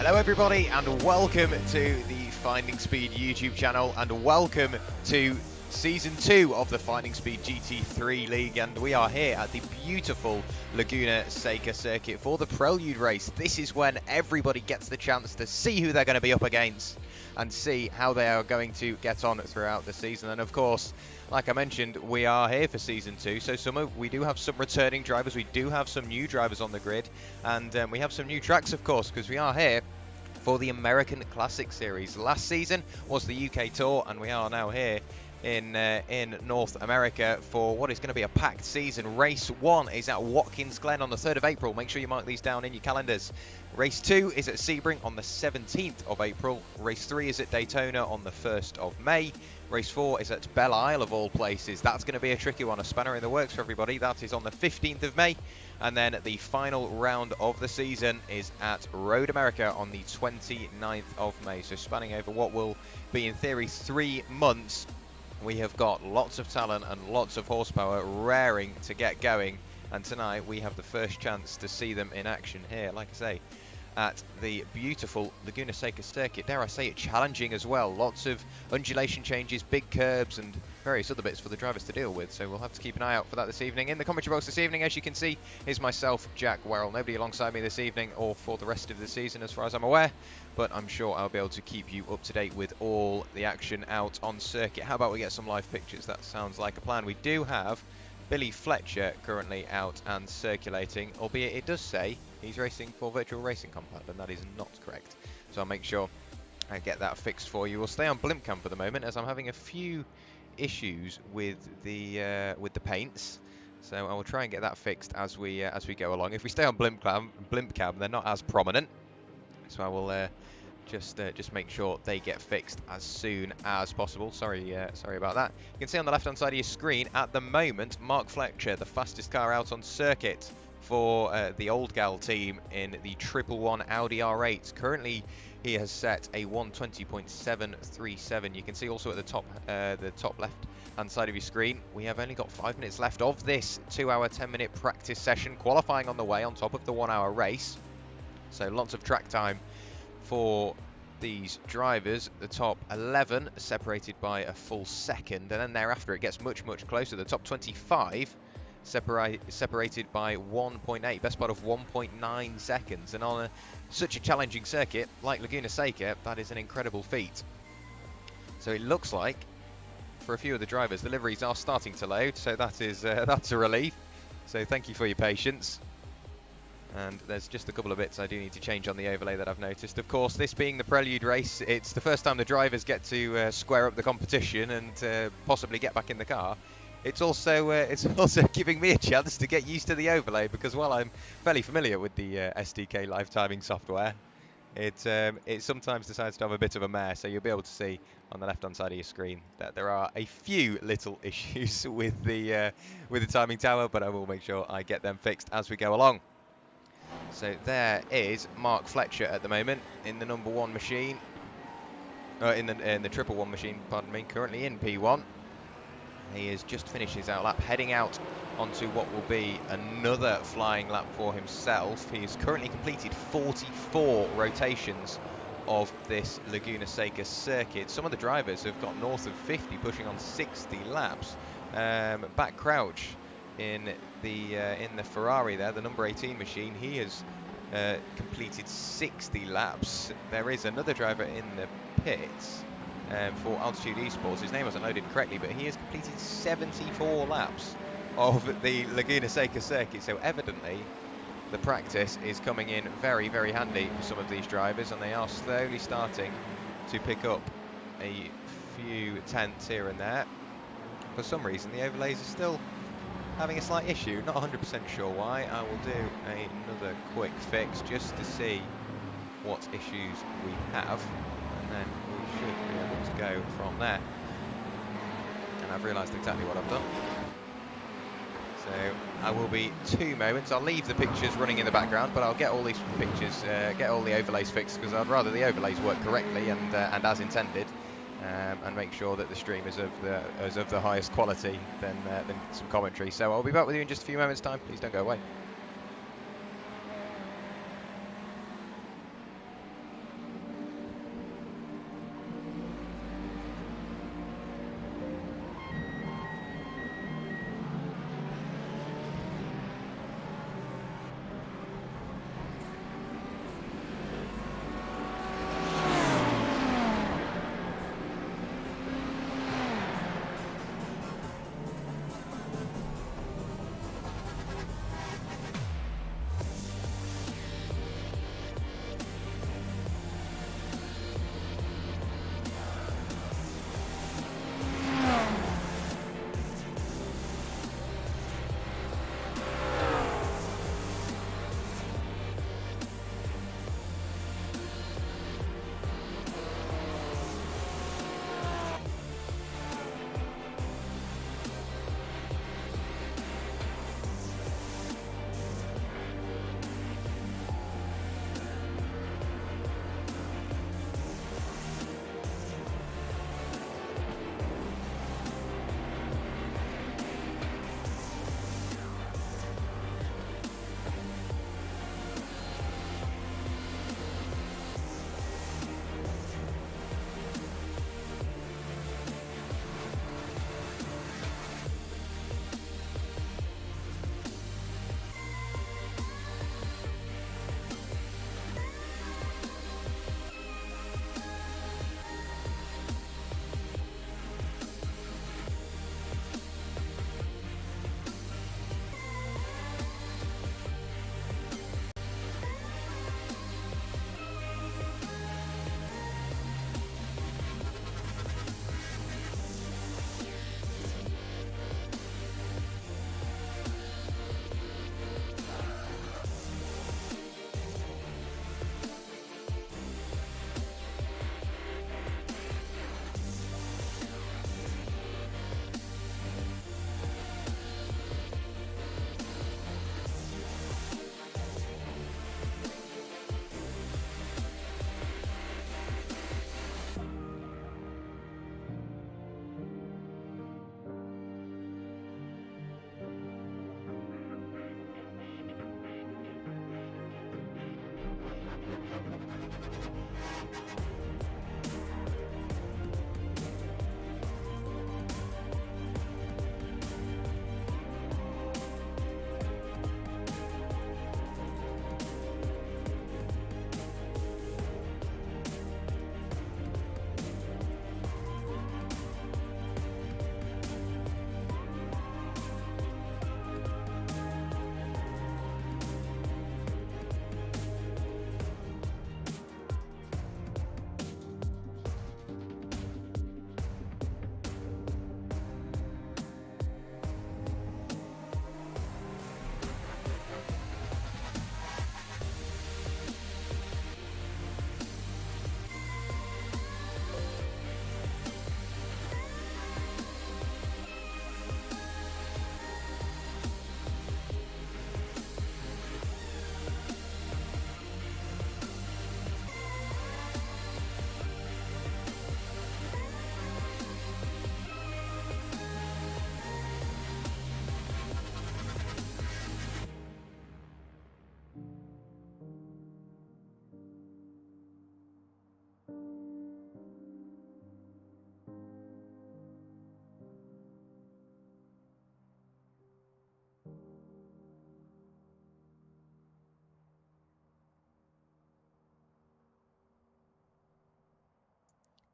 Hello everybody and welcome to the Finding Speed YouTube channel and welcome to Season 2 of the Finding Speed GT3 League, and we are here at the beautiful Laguna Seca circuit for the Prelude Race. This is when everybody gets the chance to see who they're going to be up against and see how they are going to get on throughout the season. And of course, like I mentioned, we are here for Season 2, so we do have some returning drivers, we do have some new drivers on the grid, and we have some new tracks, of course, because we are here for the American Classic Series. Last season was the UK Tour, and we are now here in North America for what is going to be a packed season. Race 1 is at Watkins Glen on the 3rd of April. Make sure you mark these down in your calendars. Race 2 is at Sebring on the 17th of April. Race 3 is at Daytona on the 1st of May. Race 4 is at Belle Isle of all places. That's going to be a tricky one, a spanner in the works for everybody. That is on the 15th of May. And then the final round of the season is at Road America on the 29th of May. So spanning over what will be in theory 3 months. We have got lots of talent and lots of horsepower raring to get going, and tonight we have the first chance to see them in action here, like I say, at the beautiful Laguna Seca circuit. Dare I say it, challenging as well. Lots of undulation changes, big curbs and various other bits for the drivers to deal with, so we'll have to keep an eye out for that this evening. In the commentary box this evening, as you can see, is myself, Jack Werrell. Nobody alongside me this evening or for the rest of the season as far as I'm aware, but I'm sure I'll be able to keep you up to date with all the action out on circuit. How about we get some live pictures? That sounds like a plan. We do have Billy Fletcher currently out and circulating, albeit it does say he's racing for Virtual Racing Compound, and that is not correct. So I'll make sure I get that fixed for you. We'll stay on blimp cam for the moment, as I'm having a few issues with the paints. So I will try and get that fixed as we go along. If we stay on blimp cam, they're not as prominent. So I will just make sure they get fixed as soon as possible. Sorry about that. You can see on the left-hand side of your screen at the moment, Mark Fletcher, the fastest car out on circuit for the Old Gal team in the 111 Audi R8. Currently, he has set a 120.737. You can see also at the top left-hand side of your screen, we have only got 5 minutes left of this 2-hour, 10-minute practice session. Qualifying on the way on top of the 1-hour race. So lots of track time for these drivers. The top 11 separated by a full second, and then thereafter it gets much closer. The top 25 separated by 1.8, best part of 1.9 seconds, and on such a challenging circuit like Laguna Seca, that is an incredible feat. So it looks like for a few of the drivers the liveries are starting to load, so that is that's a relief. So thank you for your patience. And there's just a couple of bits I do need to change on the overlay that I've noticed. Of course, this being the Prelude Race, it's the first time the drivers get to square up the competition and possibly get back in the car. It's also giving me a chance to get used to the overlay, because while I'm fairly familiar with the SDK live timing software, it sometimes decides to have a bit of a mare. So you'll be able to see on the left-hand side of your screen that there are a few little issues with the timing tower, but I will make sure I get them fixed as we go along. So there is Mark Fletcher at the moment in the number 1 machine, in the 111 machine, pardon me, currently in P1. He has just finished his out lap, heading out onto what will be another flying lap for himself. He has currently completed 44 rotations of this Laguna Seca circuit. Some of the drivers have got north of 50, pushing on 60 laps. Back Crouch in the Ferrari there, the number 18 machine, he has completed 60 laps. There is another driver in the pits for Altitude Esports. His name wasn't loaded correctly, but he has completed 74 laps of the Laguna Seca circuit. So evidently the practice is coming in very handy for some of these drivers, and they are slowly starting to pick up a few tenths here and there. For some reason the overlays are still having a slight issue, not 100% sure why. I will do another quick fix just to see what issues we have, and then we should be able to go from there. And I've realised exactly what I've done. So I will be 2 moments. I'll leave the pictures running in the background, but I'll get all these pictures, get all the overlays fixed, because I'd rather the overlays work correctly and as intended. And make sure that the stream is of the highest quality than some commentary. So I'll be back with you in just a few moments' time. Please don't go away.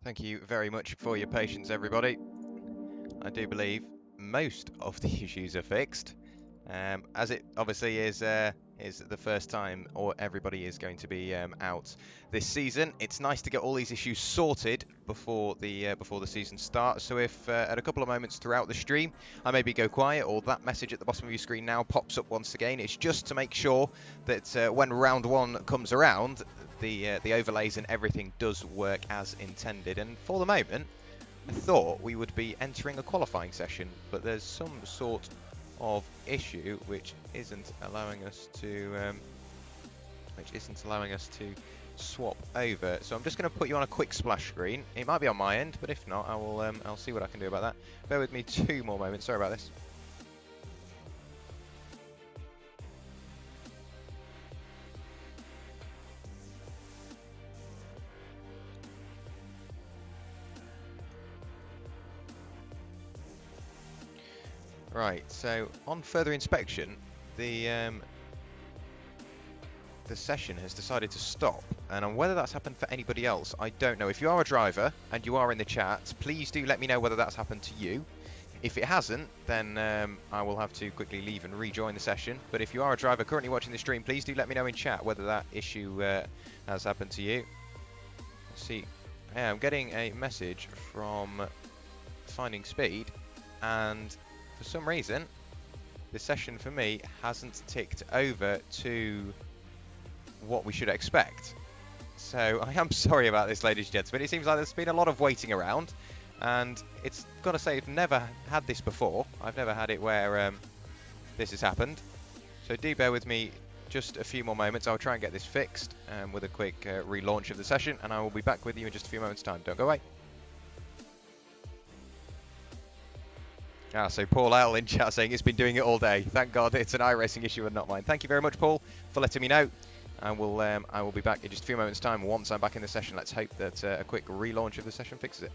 Thank you very much for your patience, everybody. I do believe most of the issues are fixed, as it obviously is the first time or everybody is going to be out this season. It's nice to get all these issues sorted before the season starts. So if at a couple of moments throughout the stream I maybe go quiet or that message at the bottom of your screen now pops up once again, it's just to make sure that when round one comes around, the overlays and everything does work as intended. And for the moment, I thought we would be entering a qualifying session, but there's some sort of issue which isn't allowing us to swap over. So I'm just going to put you on a quick splash screen. It might be on my end, but if not, I will I'll see what I can do about that. Bear with me 2 more moments. Sorry about this. Right, so on further inspection, the session has decided to stop, and on whether that's happened for anybody else, I don't know. If you are a driver and you are in the chat, please do let me know whether that's happened to you. If it hasn't, then I will have to quickly leave and rejoin the session. But if you are a driver currently watching the stream, please do let me know in chat whether that issue has happened to you. Let's see, yeah, I'm getting a message from Finding Speed, and for some reason, the session for me hasn't ticked over to what we should expect. So I am sorry about this, ladies and gentlemen. It seems like there's been a lot of waiting around, and it's got to say, I've never had this before. I've never had it where this has happened. So do bear with me just a few more moments. I'll try and get this fixed with a quick relaunch of the session, and I will be back with you in just a few moments' time. Don't go away. So Paul L in chat saying it's been doing it all day. Thank God it's an iRacing issue and not mine. Thank you very much, Paul, for letting me know. I will be back in just a few moments' time once I'm back in the session. Let's hope that a quick relaunch of the session fixes it.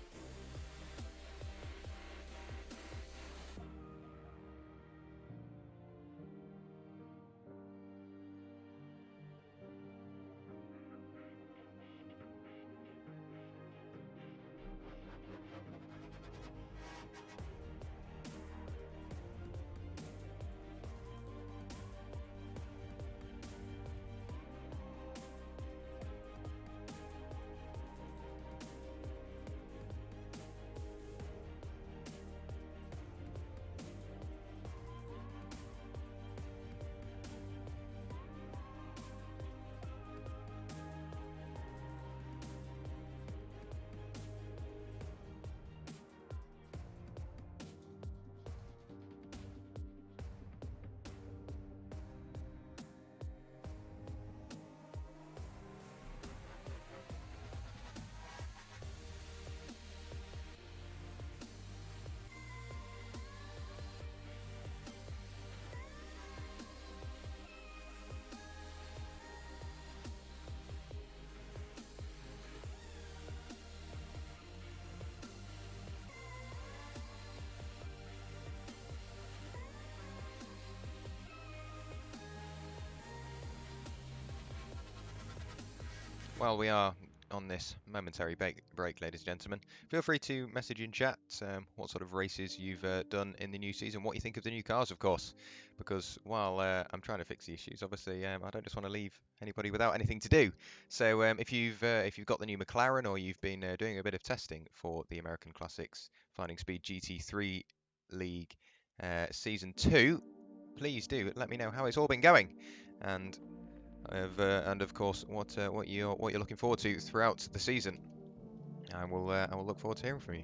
While we are on this momentary break, ladies and gentlemen, feel free to message in chat what sort of races you've done in the new season, what you think of the new cars, of course, because while I'm trying to fix the issues, obviously I don't just want to leave anybody without anything to do. So if you've got the new McLaren, or you've been doing a bit of testing for the American Classics Finding Speed GT3 League Season 2, please do let me know how it's all been going, and of course what you're looking forward to throughout the season. I will look forward to hearing from you.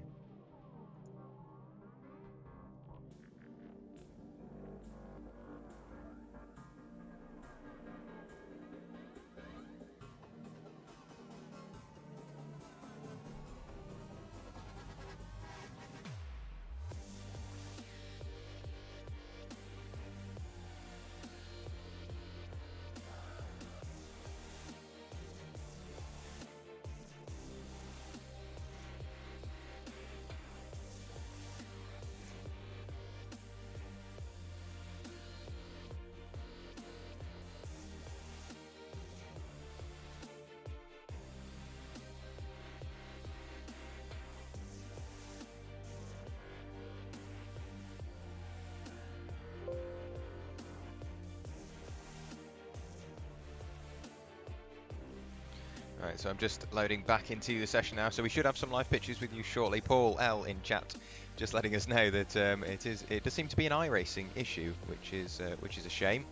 Right, so I'm just loading back into the session now, so we should have some live pictures with you shortly. Paul L in chat just letting us know that it does seem to be an iRacing issue, which is a shame.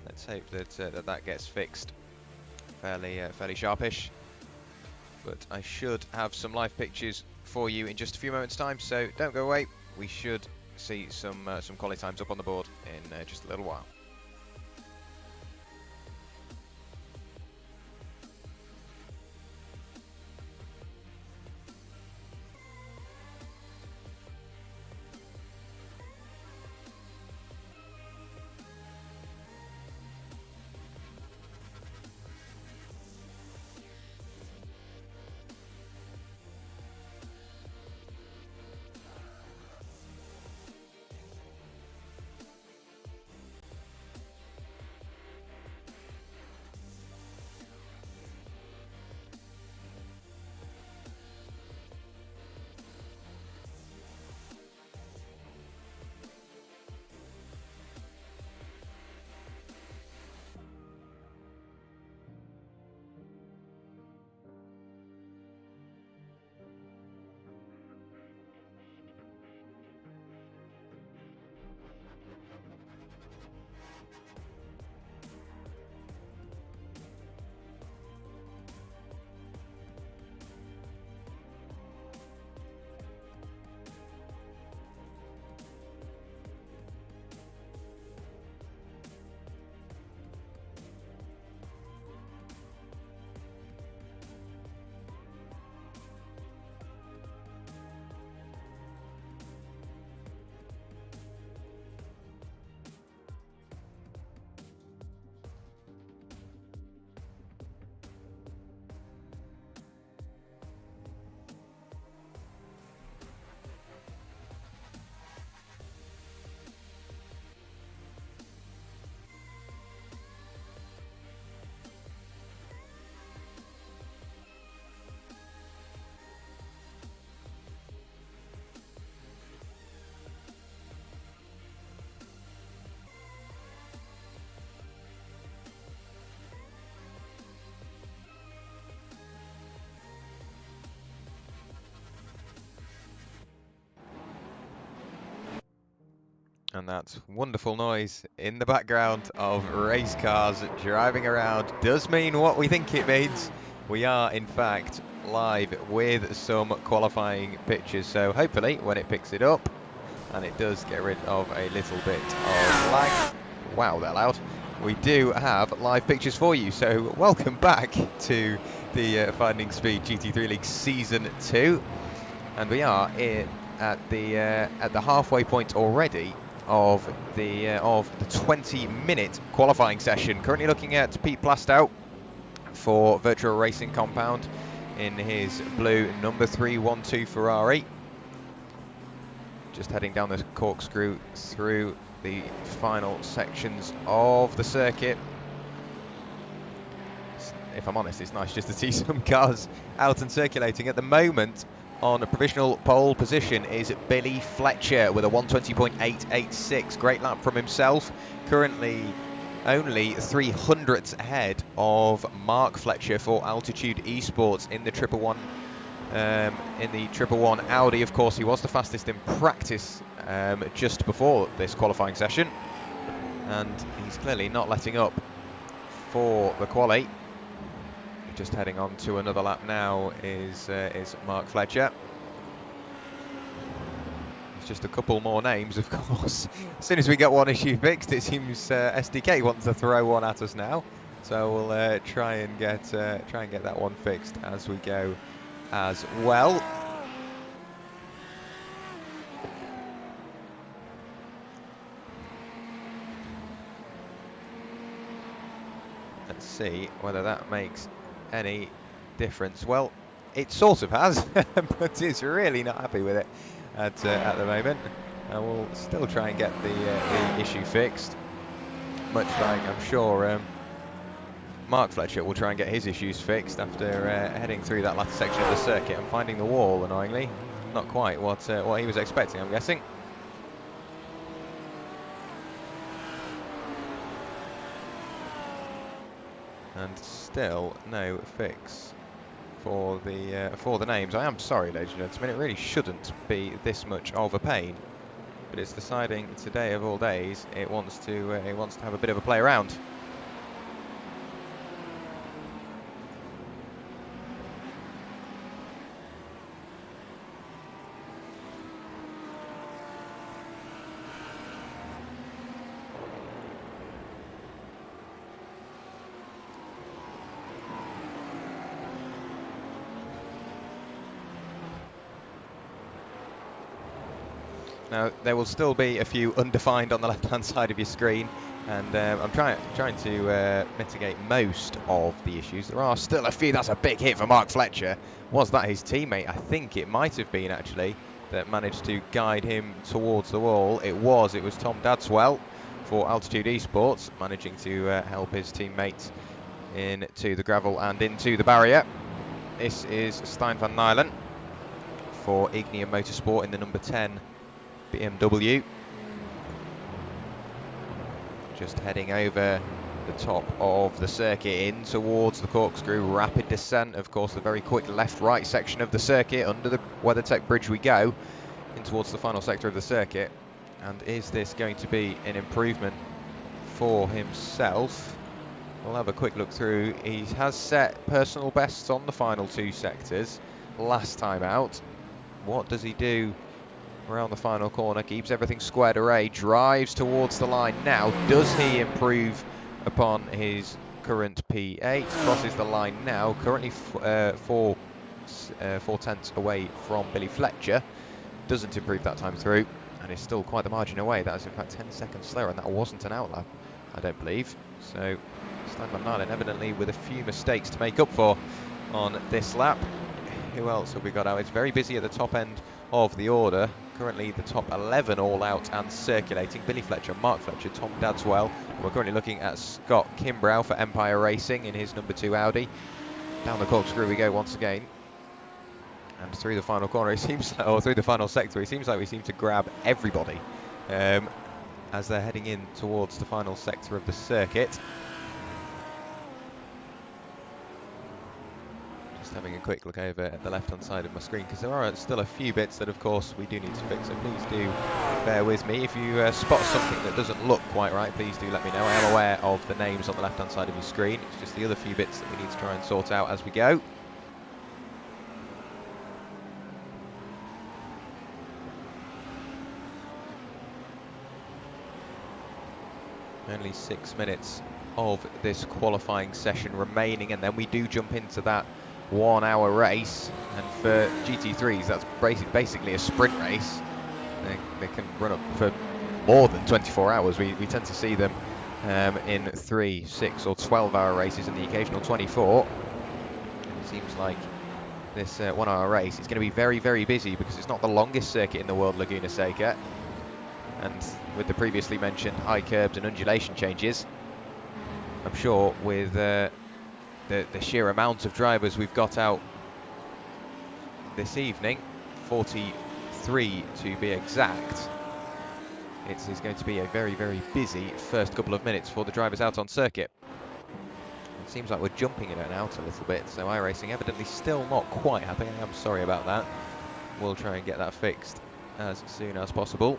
Let's hope that that gets fixed fairly sharpish. But I should have some live pictures for you in just a few moments' time, so don't go away. We should see some quality times up on the board in just a little while. And that wonderful noise in the background of race cars driving around does mean what we think it means. We are, in fact, live with some qualifying pictures. So hopefully, when it picks it up, and it does get rid of a little bit of lag. Wow, they're loud. We do have live pictures for you. So welcome back to the Finding Speed GT3 League Season 2. And we are at the halfway point already of the 20-minute qualifying session. Currently looking at Pete Plastow for Werrell Racing Compound in his blue number 312 Ferrari. Just heading down the corkscrew through the final sections of the circuit. If I'm honest, it's nice just to see some cars out and circulating. At the moment, on a provisional pole position is Billy Fletcher with a 120.886. Great lap from himself. Currently only 300ths ahead of Mark Fletcher for Altitude Esports in the 111 Audi. Of course, he was the fastest in practice just before this qualifying session, and he's clearly not letting up for the quali. Just heading on to another lap now is Mark Fletcher. It's just a couple more names, of course. As soon as we get one issue fixed, it seems SDK wants to throw one at us now. So we'll try and get that one fixed as we go as well. Let's see whether that makes any difference. Well, it sort of has, but it's really not happy with it at the moment. And we'll still try and get the issue fixed, much like I'm sure Mark Fletcher will try and get his issues fixed after heading through that last section of the circuit and finding the wall, annoyingly. Not quite what he was expecting, I'm guessing. And still no fix for the names. I am sorry, ladies and gentlemen, it really shouldn't be this much of a pain, but it's deciding today of all days it wants to have a bit of a play around. Now, there will still be a few undefined on the left-hand side of your screen, and I'm trying to mitigate most of the issues. There are still a few. That's a big hit for Mark Fletcher. Was that his teammate? I think it might have been, actually, that managed to guide him towards the wall. It was Tom Dadswell for Altitude Esports, managing to help his teammate into the gravel and into the barrier. This is Stijn van Nijlen for Ignium Motorsport in the number 10 BMW. Just heading over the top of the circuit in towards the corkscrew rapid descent. Of course, the very quick left-right section of the circuit. Under the WeatherTech bridge we go in towards the final sector of the circuit. And is this going to be an improvement for himself? We'll have a quick look through. He has set personal bests on the final two sectors last time out. What does he do around the final corner? Keeps everything squared away, drives towards the line now. Does he improve upon his current P8? Crosses the line now, currently 4 tenths away from Billy Fletcher. Doesn't improve that time through, and is still quite the margin away. That is in fact 10 seconds slower, and that wasn't an outlap, I don't believe. So Stijn van Nijlen evidently with a few mistakes to make up for on this lap. Who else have we got out? It's very busy at the top end of the order. Currently the top 11 all out and circulating. Billy Fletcher, Mark Fletcher, Tom Dadswell. We're currently looking at Scott Kimbrough for Empire Racing in his number 2 Audi. Down the corkscrew we go once again. And through the final corner, it seems like, or through the final sector, it seems like we seem to grab everybody as they're heading in towards the final sector of the circuit. Having a quick look over at the left-hand side of my screen, because there are still a few bits that, of course, we do need to fix, so please do bear with me. If you spot something that doesn't look quite right, please do let me know. I am aware of the names on the left-hand side of your screen. It's just the other few bits that we need to try and sort out as we go. Only 6 minutes of this qualifying session remaining, and then we do jump into that 1 hour race. And for GT3s, that's basically a sprint race. They can run up for more than 24 hours. We tend to see them in 3, 6 or 12 hour races, and the occasional 24. It seems like this 1 hour race is going to be very, very busy, because it's not the longest circuit in the world, Laguna Seca, and with the previously mentioned high curbs and undulation changes, I'm sure with the sheer amount of drivers we've got out this evening, 43 to be exact, it is going to be a very, very busy first couple of minutes for the drivers out on circuit. It seems like we're jumping in and out a little bit, so iRacing evidently still not quite happy. I am sorry about that. We'll try and get that fixed as soon as possible.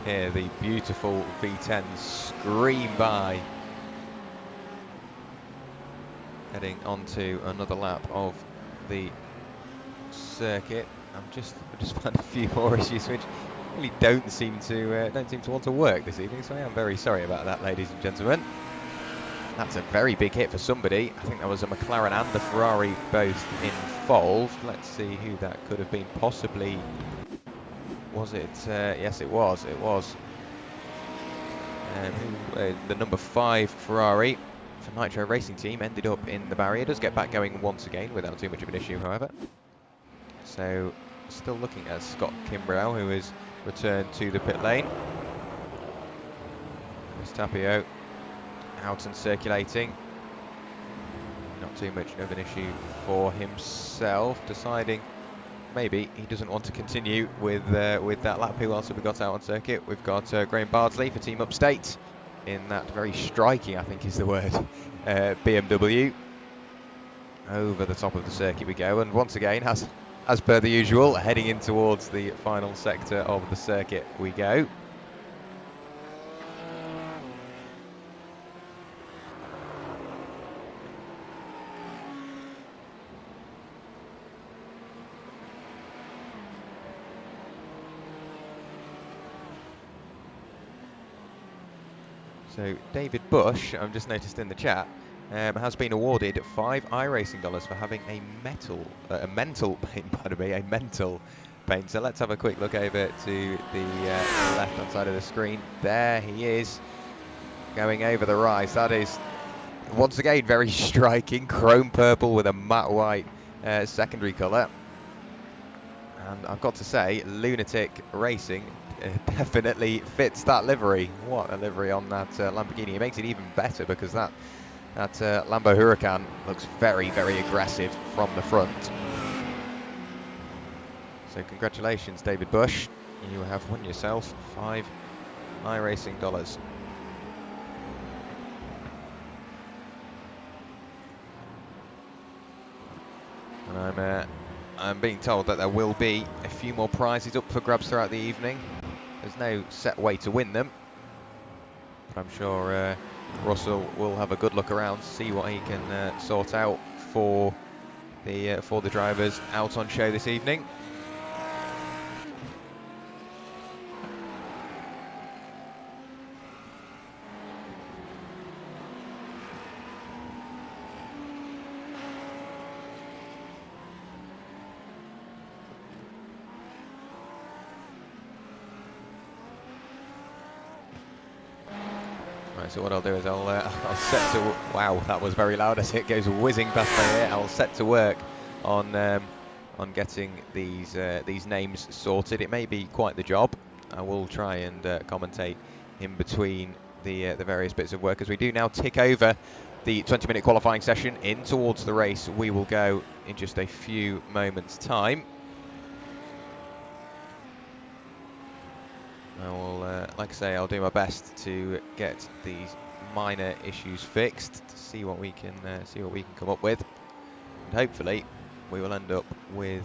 Here, the beautiful V10 scream by, heading onto another lap of the circuit. I've just found a few more issues which really don't seem to want to work this evening, so I am very sorry about that, ladies and gentlemen. That's a very big hit for somebody. I think that was a McLaren and a Ferrari both involved. Let's see who that could have been. Possibly. Was it? Yes, it was. It was the number 5 Ferrari for Nitro Racing Team ended up in the barrier. Does get back going once again without too much of an issue, however. So, still looking at Scott Kimbrough, who has returned to the pit lane. There's Tapio out and circulating. Not too much of an issue for himself, deciding maybe he doesn't want to continue with that lap. Who else have we got out on circuit? We've got Graham Bardsley for Team Upstate in that very striking, I think is the word, BMW. Over the top of the circuit we go, and once again, as per the usual, heading in towards the final sector of the circuit we go. So David Bush, I've just noticed in the chat, has been awarded 5 iRacing dollars for having a mental paint. So let's have a quick look over to the left-hand side of the screen. There he is, going over the rise. That is, once again, very striking. Chrome purple with a matte white secondary colour. And I've got to say, Lunatic Racing definitely fits that livery. What a livery on that Lamborghini. It makes it even better because that Lambo Huracan looks very, very aggressive from the front. So congratulations, David Bush. You have won yourself 5 iRacing dollars. And I'm being told that there will be a few more prizes up for grabs throughout the evening. There's no set way to win them, but I'm sure Russell will have a good look around, see what he can sort out for the drivers out on show this evening. So what I'll do is I'll set to, wow, that was very loud as it goes whizzing past my ear. I'll set to work on getting these names sorted. It may be quite the job. I will try and commentate in between the various bits of work as we do now tick over the 20-minute qualifying session in towards the race. We will go in just a few moments' time. I will, like I say, I'll do my best to get these minor issues fixed to see what we can come up with, and hopefully we will end up with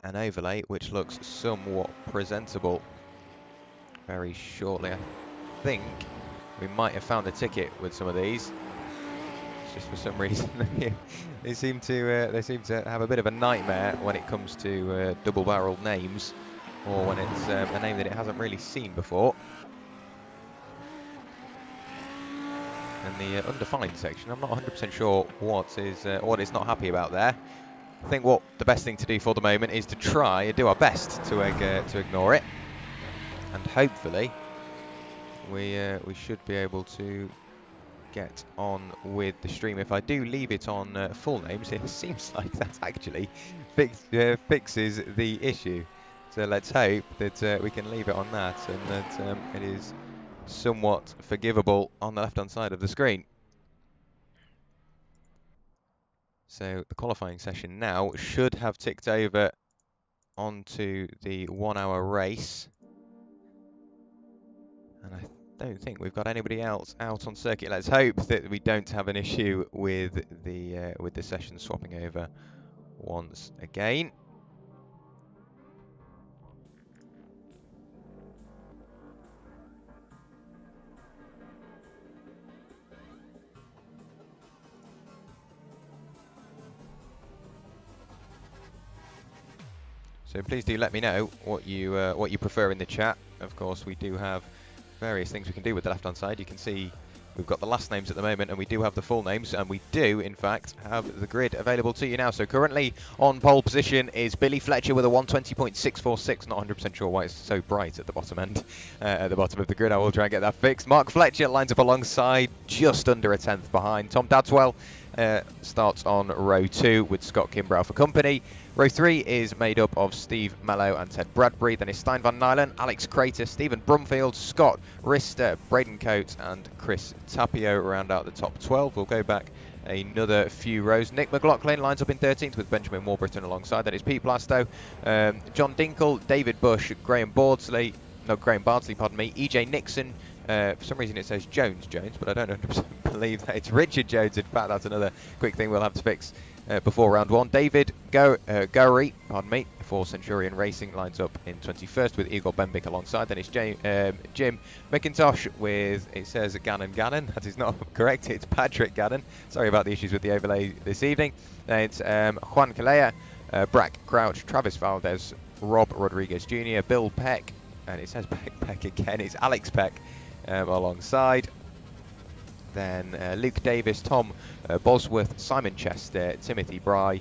an overlay which looks somewhat presentable very shortly. I think we might have found a ticket with some of these. It's just for some reason they seem to have a bit of a nightmare when it comes to double-barreled names, or when it's a name that it hasn't really seen before. And the undefined section, I'm not 100% sure what it's not happy about there. I think what the best thing to do for the moment is to try and do our best to ignore it, and hopefully we should be able to get on with the stream. If I do leave it on full names, it seems like that actually fixes the issue. So let's hope that we can leave it on that, and that it is somewhat forgivable on the left-hand side of the screen. So the qualifying session now should have ticked over onto the 1-hour race. And I don't think we've got anybody else out on circuit. Let's hope that we don't have an issue with the session swapping over once again. So please do let me know what you prefer in the chat. Of course, we do have various things we can do with the left-hand side. You can see we've got the last names at the moment, and we do have the full names, and we do, in fact, have the grid available to you now. So currently on pole position is Billy Fletcher with a 120.646. Not 100% sure why it's so bright at the bottom end, at the bottom of the grid. I will try and get that fixed. Mark Fletcher lines up alongside, just under a tenth behind. Tom Dadswell starts on row 2 with Scott Kimbrough for company. Row 3 is made up of Steve Mello and Ted Bradbury. Then is Stein van Nylen, Alex Crater, Stephen Brumfield, Scott Rister, Braden Coates and Chris Tapio round out the top 12. We'll go back another few rows. Nick McLaughlin lines up in 13th with Benjamin Warburton alongside. Then it's Pete Blastow, John Dinkle, David Bush, Graham Bardsley, pardon me, EJ Nixon. For some reason it says Jones, but I don't 100% believe that it's Richard Jones. In fact, that's another quick thing we'll have to fix before round 1. David Gowrie, for Centurion Racing, lines up in 21st with Igor Bembik alongside. Then it's Jim McIntosh with, it says Gannon. That is not correct, it's Patrick Gannon. Sorry about the issues with the overlay this evening. Then it's Juan Calea, Brack Crouch, Travis Valdez, Rob Rodriguez Jr., Bill Peck, and it says Peck again, it's Alex Peck alongside. Then Luke Davis, Tom Bosworth, Simon Chester, Timothy Bry,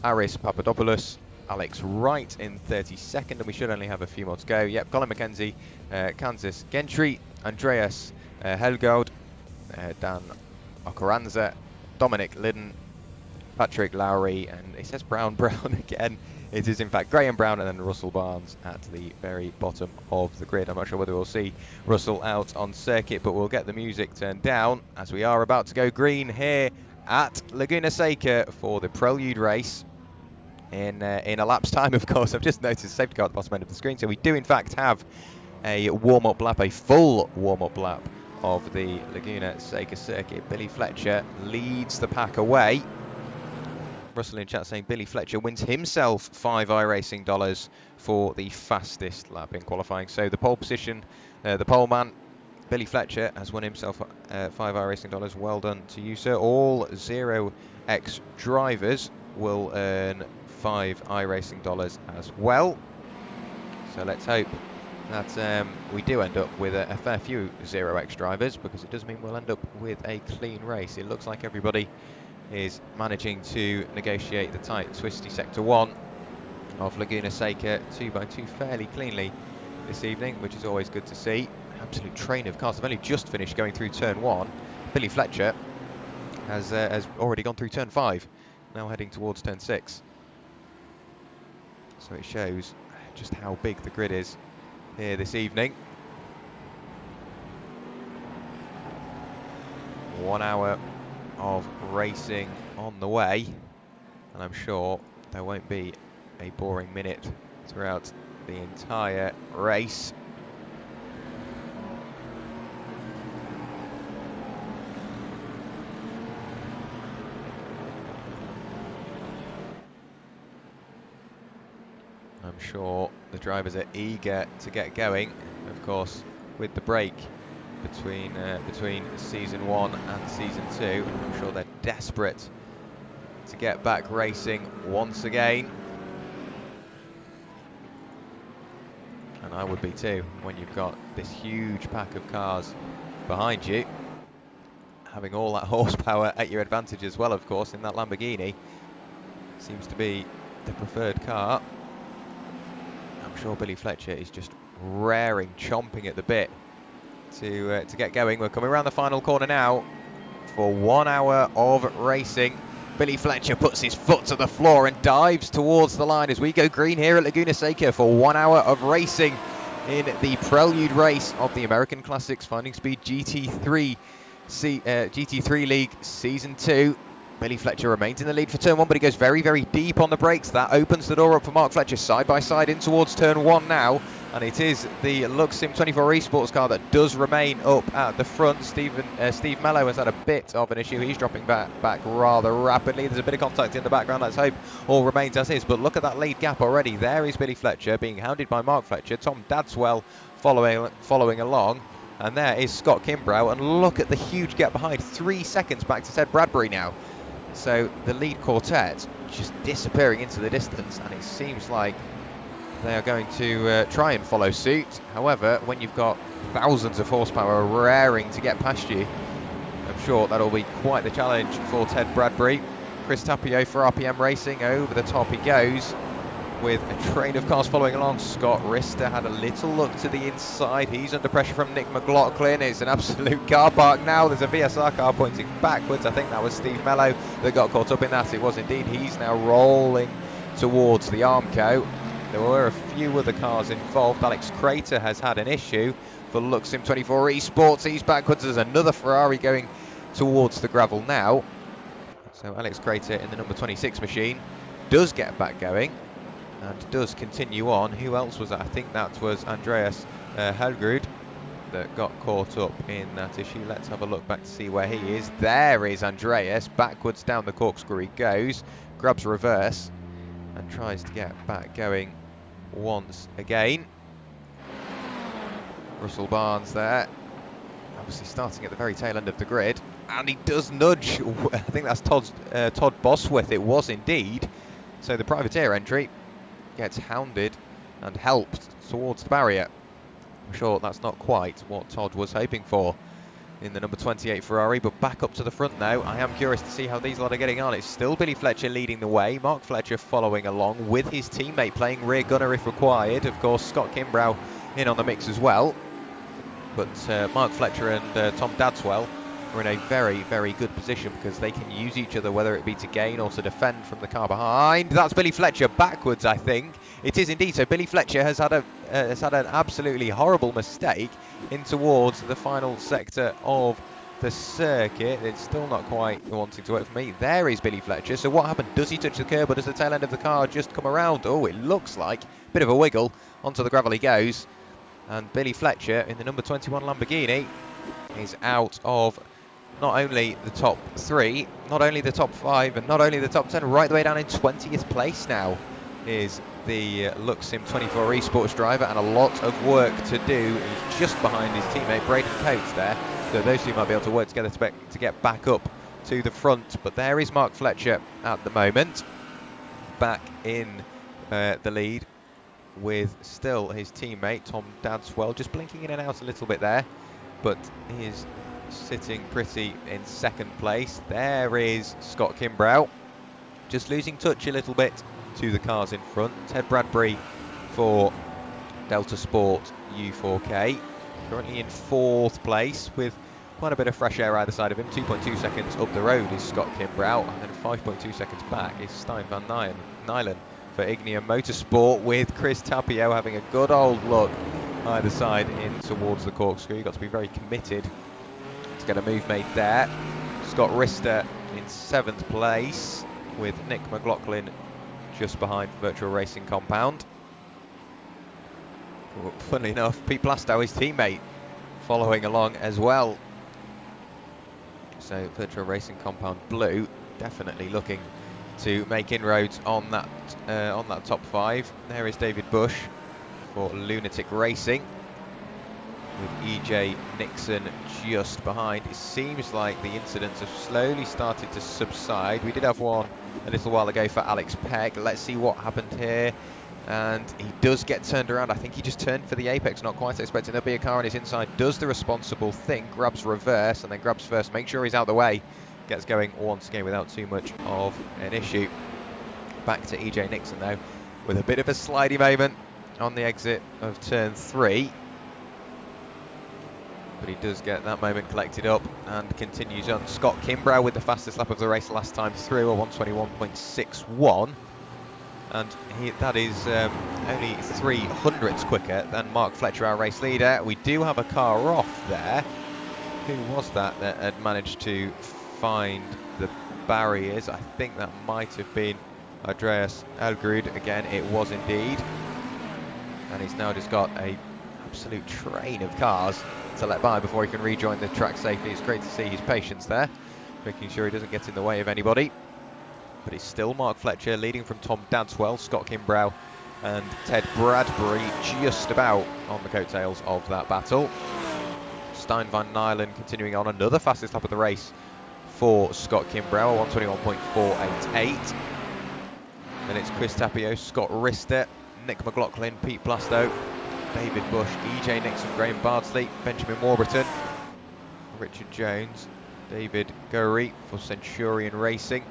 Aris Papadopoulos, Alex Wright in 32nd, and we should only have a few more to go. Yep, Colin McKenzie, Kansas Gentry, Andreas Helgaard, Dan Okoranza, Dominic Lidden, Patrick Lowry, and it says Brown again. It is in fact Graham Brown and then Russell Barnes at the very bottom of the grid. I'm not sure whether we'll see Russell out on circuit, but we'll get the music turned down as we are about to go green here at Laguna Seca for the Prelude Race in a lap's time, of course. I've just noticed safety car at the bottom end of the screen, so we do in fact have a warm-up lap, a full warm-up lap of the Laguna Seca circuit. Billy Fletcher leads the pack away. Russell in chat saying Billy Fletcher wins himself 5 iRacing dollars for the fastest lap in qualifying. So the pole position, the pole man, Billy Fletcher, has won himself 5 iRacing dollars. Well done to you, sir. All 0x drivers will earn 5 iRacing dollars as well. So let's hope that we do end up with a fair few 0x drivers, because it does mean we'll end up with a clean race. It looks like everybody is managing to negotiate the tight, twisty Sector 1 of Laguna Seca 2x2 fairly cleanly this evening, which is always good to see. Absolute train of cars. They've only just finished going through Turn 1. Billy Fletcher has already gone through Turn 5, now heading towards Turn 6. So it shows just how big the grid is here this evening. 1 hour of racing on the way, and I'm sure there won't be a boring minute throughout the entire race. I'm sure the drivers are eager to get going, of course, with the break between Season 1 and Season 2. I'm sure they're desperate to get back racing once again. And I would be too, when you've got this huge pack of cars behind you, having all that horsepower at your advantage as well, of course, in that Lamborghini. Seems to be the preferred car. I'm sure Billy Fletcher is just raring, chomping at the bit to get going. We're coming around the final corner now for 1 hour of racing. Billy Fletcher puts his foot to the floor and dives towards the line as we go green here at Laguna Seca for 1 hour of racing in the Prelude Race of the American Classics Finding Speed GT3 League Season 2. Billy Fletcher remains in the lead for Turn 1, but he goes very, very deep on the brakes. That opens the door up for Mark Fletcher side by side in towards Turn 1 now. And it is the Lux Sim 24 Esports car that does remain up at the front. Steve Mello has had a bit of an issue. He's dropping back rather rapidly. There's a bit of contact in the background. Let's hope all remains as is. But look at that lead gap already. There is Billy Fletcher being hounded by Mark Fletcher. Tom Dadswell following along. And there is Scott Kimbrough. And look at the huge gap behind. 3 seconds back to Ted Bradbury now. So the lead quartet just disappearing into the distance. And it seems like they are going to try and follow suit. However, when you've got thousands of horsepower raring to get past you, I'm sure that'll be quite the challenge for Ted Bradbury. Chris Tapio for RPM Racing, over the top he goes with a train of cars following along. Scott Rister had a little look to the inside. He's under pressure from Nick McLaughlin. It's an absolute car park now. There's a VSR car pointing backwards. I think that was Steve Mello that got caught up in that. It was indeed. He's now rolling towards the Armco. There were a few other cars involved. Alex Crater has had an issue for Luxim 24 Esports. He's backwards. There's another Ferrari going towards the gravel now. So Alex Crater in the number 26 machine does get back going and does continue on. Who else was that? I think that was Andreas Helgrud that got caught up in that issue. Let's have a look back to see where he is. There is Andreas. Backwards down the corkscrew he goes. Grabs reverse and tries to get back going once again. Russell Barnes there, obviously starting at the very tail end of the grid, and he does nudge. I think that's Todd Bosworth. It was indeed. So the privateer entry gets hounded and helped towards the barrier. I'm sure that's not quite what Todd was hoping for in the number 28 Ferrari, but back up to the front now. I am curious to see how these lot are getting on. It's still Billy Fletcher leading the way. Mark Fletcher following along with his teammate playing rear gunner if required. Of course, Scott Kimbrough in on the mix as well. But Mark Fletcher and Tom Dadswell are in a very, very good position because they can use each other, whether it be to gain or to defend from the car behind. That's Billy Fletcher backwards, I think. It is indeed. So Billy Fletcher has had an absolutely horrible mistake in towards the final sector of the circuit. It's still not quite wanting to work for me. There is Billy Fletcher. So what happened? Does he touch the curb, or does the tail end of the car just come around? Oh, it looks like a bit of a wiggle. Onto the gravel he goes. And Billy Fletcher in the number 21 Lamborghini is out of not only the top 3, not only the top 5, and not only the top 10, right the way down in 20th place now is the Luxim 24 Esports driver, and a lot of work to do. He's just behind his teammate Braden Coates there, so those two might be able to work together to get back up to the front. But there is Mark Fletcher at the moment, back in the lead, with still his teammate Tom Dadswell just blinking in and out a little bit there, but he is sitting pretty in second place. There is Scott Kimbrough, just losing touch a little bit to the cars in front. Ted Bradbury for Delta Sport U4K, currently in 4th place with quite a bit of fresh air either side of him. 2.2 seconds up the road is Scott Kimbrough, and then 5.2 seconds back is Stijn van Nijlen for Ignia Motorsport, with Chris Tapio having a good old look either side in towards the corkscrew. You've got to be very committed to get a move made there. Scott Rister in 7th place with Nick McLaughlin just behind Virtual Racing Compound. Funnily enough, Pete Blastow, his teammate, following along as well. So Virtual Racing Compound Blue definitely looking to make inroads on that top 5. There is David Bush for Lunatic Racing, with EJ Nixon just behind. It seems like the incidents have slowly started to subside. We did have one a little while ago for Alex Peck. Let's see what happened here. And he does get turned around. I think he just turned for the apex, not quite expecting there'll be a car on his inside. Does the responsible thing, grabs reverse and then grabs first, make sure he's out the way. Gets going once again without too much of an issue. Back to EJ Nixon though, with a bit of a slidey moment on the exit of turn 3. But he does get that moment collected up and continues on. Scott Kimbrough with the fastest lap of the race last time through, a 1:21.61. And that is only 0.03 quicker than Mark Fletcher, our race leader. We do have a car off there. Who was that had managed to find the barriers? I think that might have been Andreas Elgrud. Again, it was indeed. And he's now just got a absolute train of cars to let by before he can rejoin the track safely. It's great to see his patience there, making sure he doesn't get in the way of anybody. But it's still Mark Fletcher leading from Tom Dadswell, Scott Kimbrough and Ted Bradbury just about on the coattails of that battle. Stijn van Nijlen continuing on, another fastest lap of the race for Scott Kimbrough, 1:21.488. Then it's Chris Tapio, Scott Rister, Nick McLaughlin, Pete Blastow, David Bush, EJ Nixon, Graham Bardsley, Benjamin Warburton, Richard Jones, David Gurry for Centurion Racing,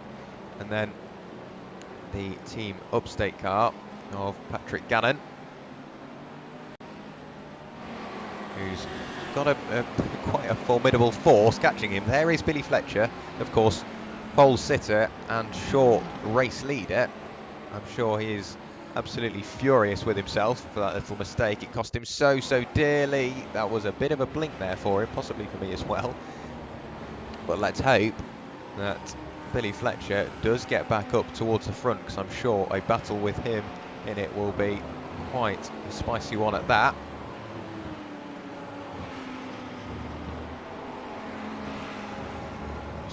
and then the Team Upstate car of Patrick Gannon, who's got quite a formidable force catching him. There is Billy Fletcher, of course, pole sitter and short race leader. I'm sure he is absolutely furious with himself for that little mistake. It cost him so dearly. That was a bit of a blink there for him, possibly for me as well. But let's hope that Billy Fletcher does get back up towards the front, because I'm sure a battle with him in it will be quite a spicy one at that.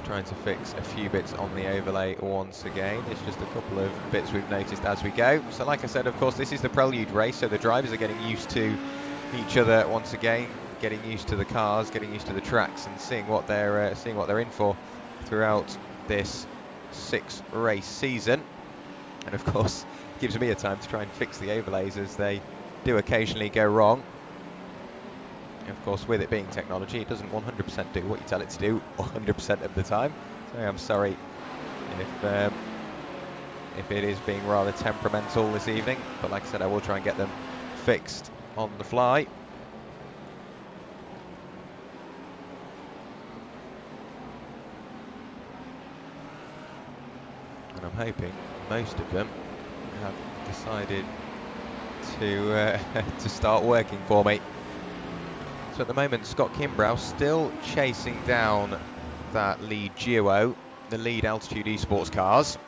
Trying to fix a few bits on the overlay once again. It's just a couple of bits we've noticed as we go. So like I said, of course, this is the Prelude Race, so the drivers are getting used to each other once again, getting used to the cars, getting used to the tracks, and seeing what they're in for throughout this 6-race season. And of course, it gives me a time to try and fix the overlays, as they do occasionally go wrong. Of course, with it being technology, it doesn't 100% do what you tell it to do 100% of the time. So I'm sorry if it is being rather temperamental this evening, but like I said, I will try and get them fixed on the fly. And I'm hoping most of them have decided to start working for me. So at the moment, Scott Kimbrough still chasing down that lead duo, the lead Altitude Esports cars,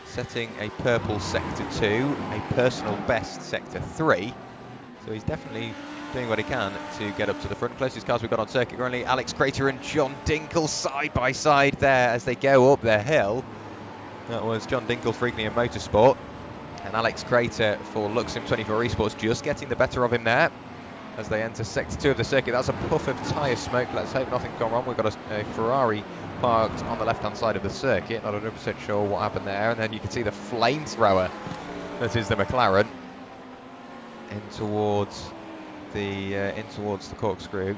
setting a purple sector 2, a personal best sector 3. So he's definitely doing what he can to get up to the front. Closest cars we've got on circuit currently, Alex Crater and John Dinkle side by side there as they go up their hill. That was John Dinkle for Freakley Motorsport, and Alex Crater for Luxem 24 Esports just getting the better of him there as they enter sector 2 of the circuit. That's a puff of tyre smoke. Let's hope nothing's gone wrong. We've got a Ferrari parked on the left-hand side of the circuit. Not 100% sure what happened there. And then you can see the flamethrower that is the McLaren in towards the corkscrew.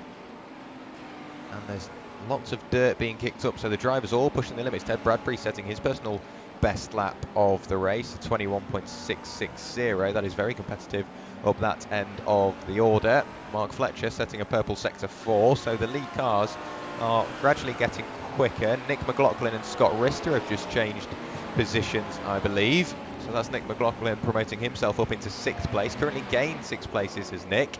And there's lots of dirt being kicked up, so the drivers all pushing the limits. Ted Bradbury setting his personal best lap of the race, 21.660. That is very competitive up that end of the order. Mark Fletcher setting a purple sector 4, so the lead cars are gradually getting quicker. Nick McLaughlin and Scott Rister have just changed positions, I believe. So that's Nick McLaughlin promoting himself up into 6th place. Currently gained 6 places as Nick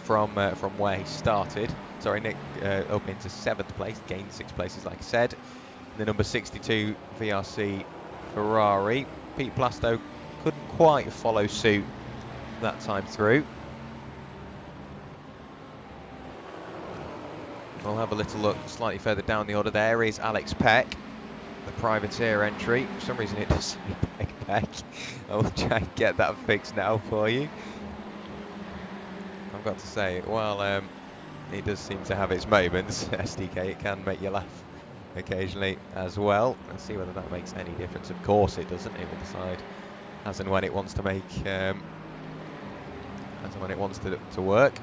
from where he started. Sorry, Nick up into 7th place, gained 6 places, like I said. The number 62 VRC Ferrari. Pete Plasto couldn't quite follow suit that time through. We'll have a little look slightly further down the order. There is Alex Peck, the privateer entry. For some reason it does say Peck. I will try and get that fixed now for you. I've got to say, while it does seem to have its moments, SDK, it can make you laugh occasionally as well. Let's see whether that makes any difference. Of course it doesn't. It will decide as and when it wants to make as and when it wants to work.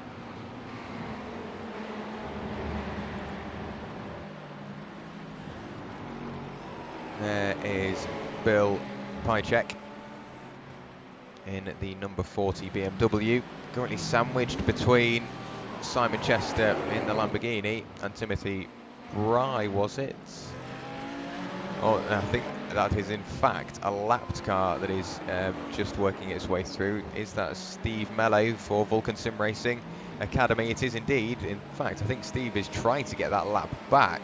There is Bill Pychek in the number 40 BMW, currently sandwiched between Simon Chester in the Lamborghini and Timothy Bry, was it? Oh, I think that is in fact a lapped car that is just working its way through. Is that Steve Mello for Vulcan Sim Racing Academy? It is indeed. In fact, I think Steve is trying to get that lap back.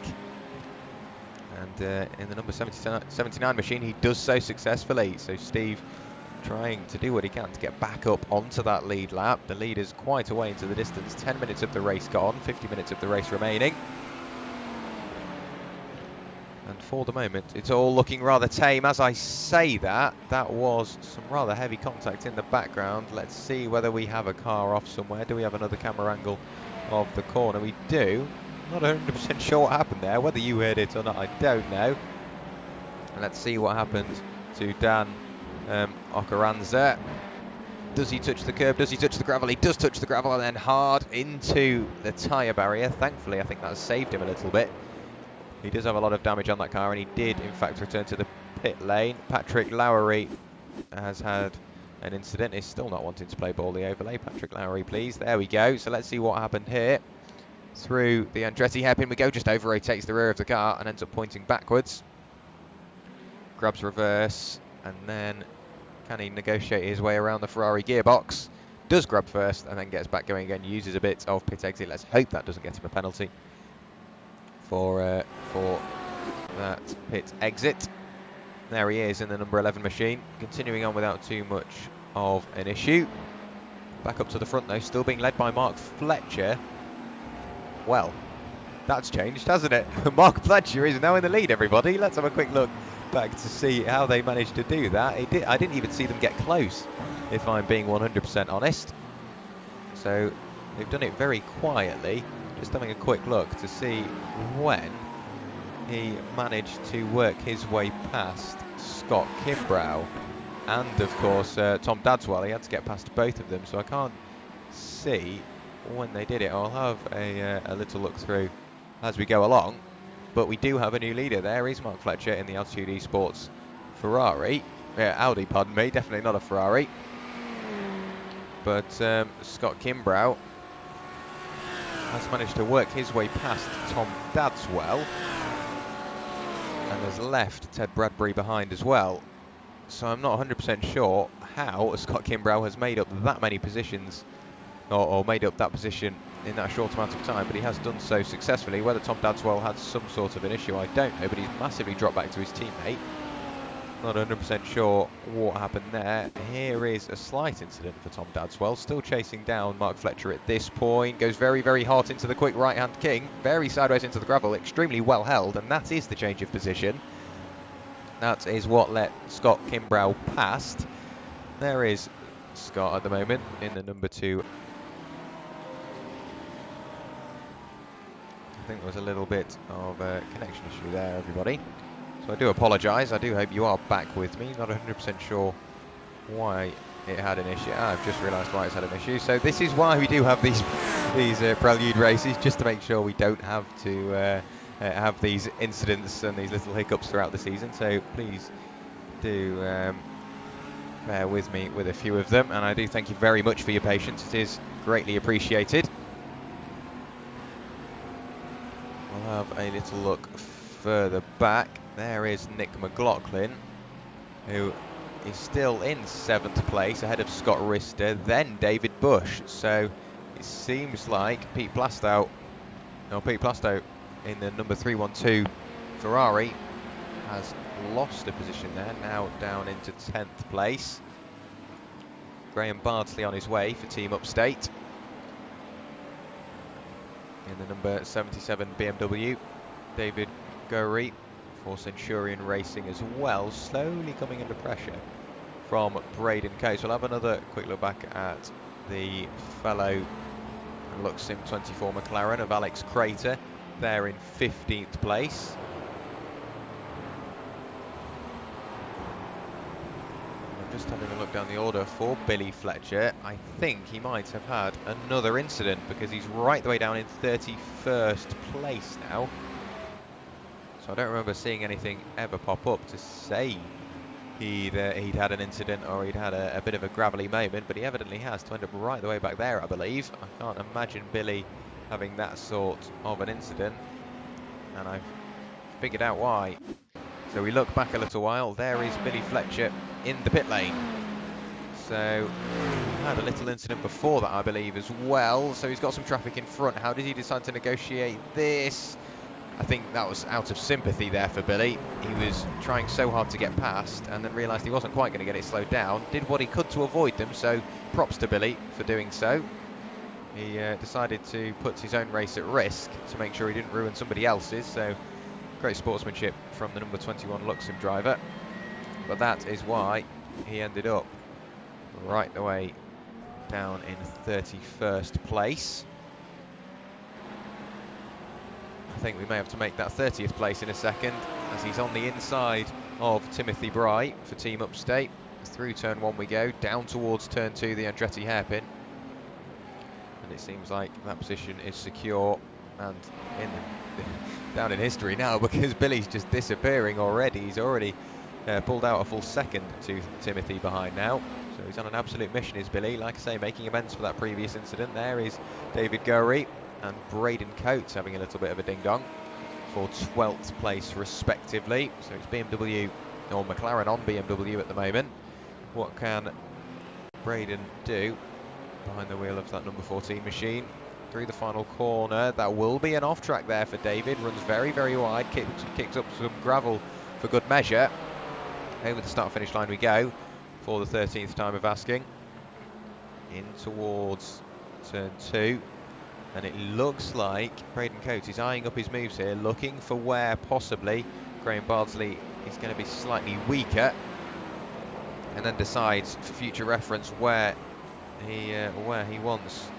And in the number 79 machine, he does so successfully. So Steve trying to do what he can to get back up onto that lead lap. The lead is quite a way into the distance. 10 minutes of the race gone, 50 minutes of the race remaining. And for the moment, it's all looking rather tame. As I say that, that was some rather heavy contact in the background. Let's see whether we have a car off somewhere. Do we have another camera angle of the corner? We do. Not 100% sure what happened there. Whether you heard it or not, I don't know. And let's see what happened to Dan Ocaranza. Does he touch the curb? Does he touch the gravel? He does touch the gravel, and then hard into the tyre barrier. Thankfully, I think that saved him a little bit. He does have a lot of damage on that car, and he did, in fact, return to the pit lane. Patrick Lowery has had an incident, is still not wanting to play ball the overlay. Patrick Lowry, please. There we go. So let's see what happened here. Through the Andretti hairpin we go, just over rotates the rear of the car and ends up pointing backwards. Grabs reverse, and then can he negotiate his way around the Ferrari gearbox? Does grab first and then gets back going again, uses a bit of pit exit. Let's hope that doesn't get him a penalty for that pit exit. There he is in the number 11 machine, continuing on without too much of an issue. Back up to the front though, still being led by Mark Fletcher. Well, that's changed, hasn't it? Mark Fletcher is now in the lead, everybody. Let's have a quick look back to see how they managed to do that. I didn't even see them get close, if I'm being 100% honest. So they've done it very quietly. Just having a quick look to see when he managed to work his way past Scott Kimbrough and of course Tom Dadswell. He had to get past both of them, so I can't see when they did it. I'll have a little look through as we go along, but we do have a new leader. There is Mark Fletcher in the Altitude Esports Ferrari, Audi, pardon me, definitely not a Ferrari, but Scott Kimbrough has managed to work his way past Tom Dadswell and has left Ted Bradbury behind as well. So I'm not 100% sure how Scott Kimbrough has made up that many positions, or made up that position in that short amount of time, but he has done so successfully. Whether Tom Dadswell had some sort of an issue, I don't know, but he's massively dropped back to his teammate. Not 100% sure what happened there. Here is a slight incident for Tom Dadswell, still chasing down Mark Fletcher at this point. Goes very, very hot into the quick right-hand king, very sideways into the gravel, extremely well held, and that is the change of position. That is what let Scott Kimbrough past. There is Scott at the moment in the number 2. I think there was a little bit of a connection issue there, everybody. So I do apologise. I do hope you are back with me. Not 100% sure why it had an issue. I've just realised why it's had an issue. So this is why we do have these Prelude races, just to make sure we don't have to have these incidents and these little hiccups throughout the season. So please do bear with me with a few of them. And I do thank you very much for your patience. It is greatly appreciated. I'll have a little look further back. There is Nick McLaughlin, who is still in 7th place, ahead of Scott Rister, then David Bush. So it seems like Pete Plastow in the number 312 Ferrari has lost a position there, now down into 10th place. Graham Bardsley on his way for Team Upstate in the number 77 BMW. David Gowrie for Centurion Racing as well, slowly coming under pressure from Braden Coates. We'll have another quick look back at the fellow Lux Sim 24 McLaren of Alex Crater, there in 15th place. I'm just having a look down the order for Billy Fletcher. I think he might have had another incident because he's right the way down in 31st place now. So I don't remember seeing anything ever pop up to say he'd had an incident or he'd had a bit of a gravelly moment, but he evidently has, to end up right the way back there, I believe. I can't imagine Billy having that sort of an incident, and I've figured out why. So we look back a little while, there is Billy Fletcher in the pit lane. So he had a little incident before that, I believe, as well. So he's got some traffic in front. How did he decide to negotiate this? I think that was out of sympathy there for Billy. He was trying so hard to get past and then realised he wasn't quite going to get it slowed down. Did what he could to avoid them, so props to Billy for doing so. He decided to put his own race at risk to make sure he didn't ruin somebody else's, so great sportsmanship from the number 21 Luxem driver. But that is why he ended up right the way down in 31st place. I think we may have to make that 30th place in a second, as he's on the inside of Timothy Bright for Team Upstate. Through turn 1 we go, down towards turn 2, the Andretti hairpin. And it seems like that position is secure and down in history now, because Billy's just disappearing already. He's already pulled out a full second to Timothy behind now. So he's on an absolute mission, is Billy. Like I say, making amends for that previous incident. There is David Gurry and Braden Coates having a little bit of a ding-dong for 12th place respectively. So it's BMW, or McLaren on BMW at the moment. What can Braden do behind the wheel of that number 14 machine? Through the final corner, that will be an off-track there for David. Runs very, very wide, kicks up some gravel for good measure. Over the start-finish line we go for the 13th time of asking. In towards turn 2. And it looks like Braden Coates is eyeing up his moves here, looking for where possibly Graham Bardsley is going to be slightly weaker, and then decides for future reference where he wants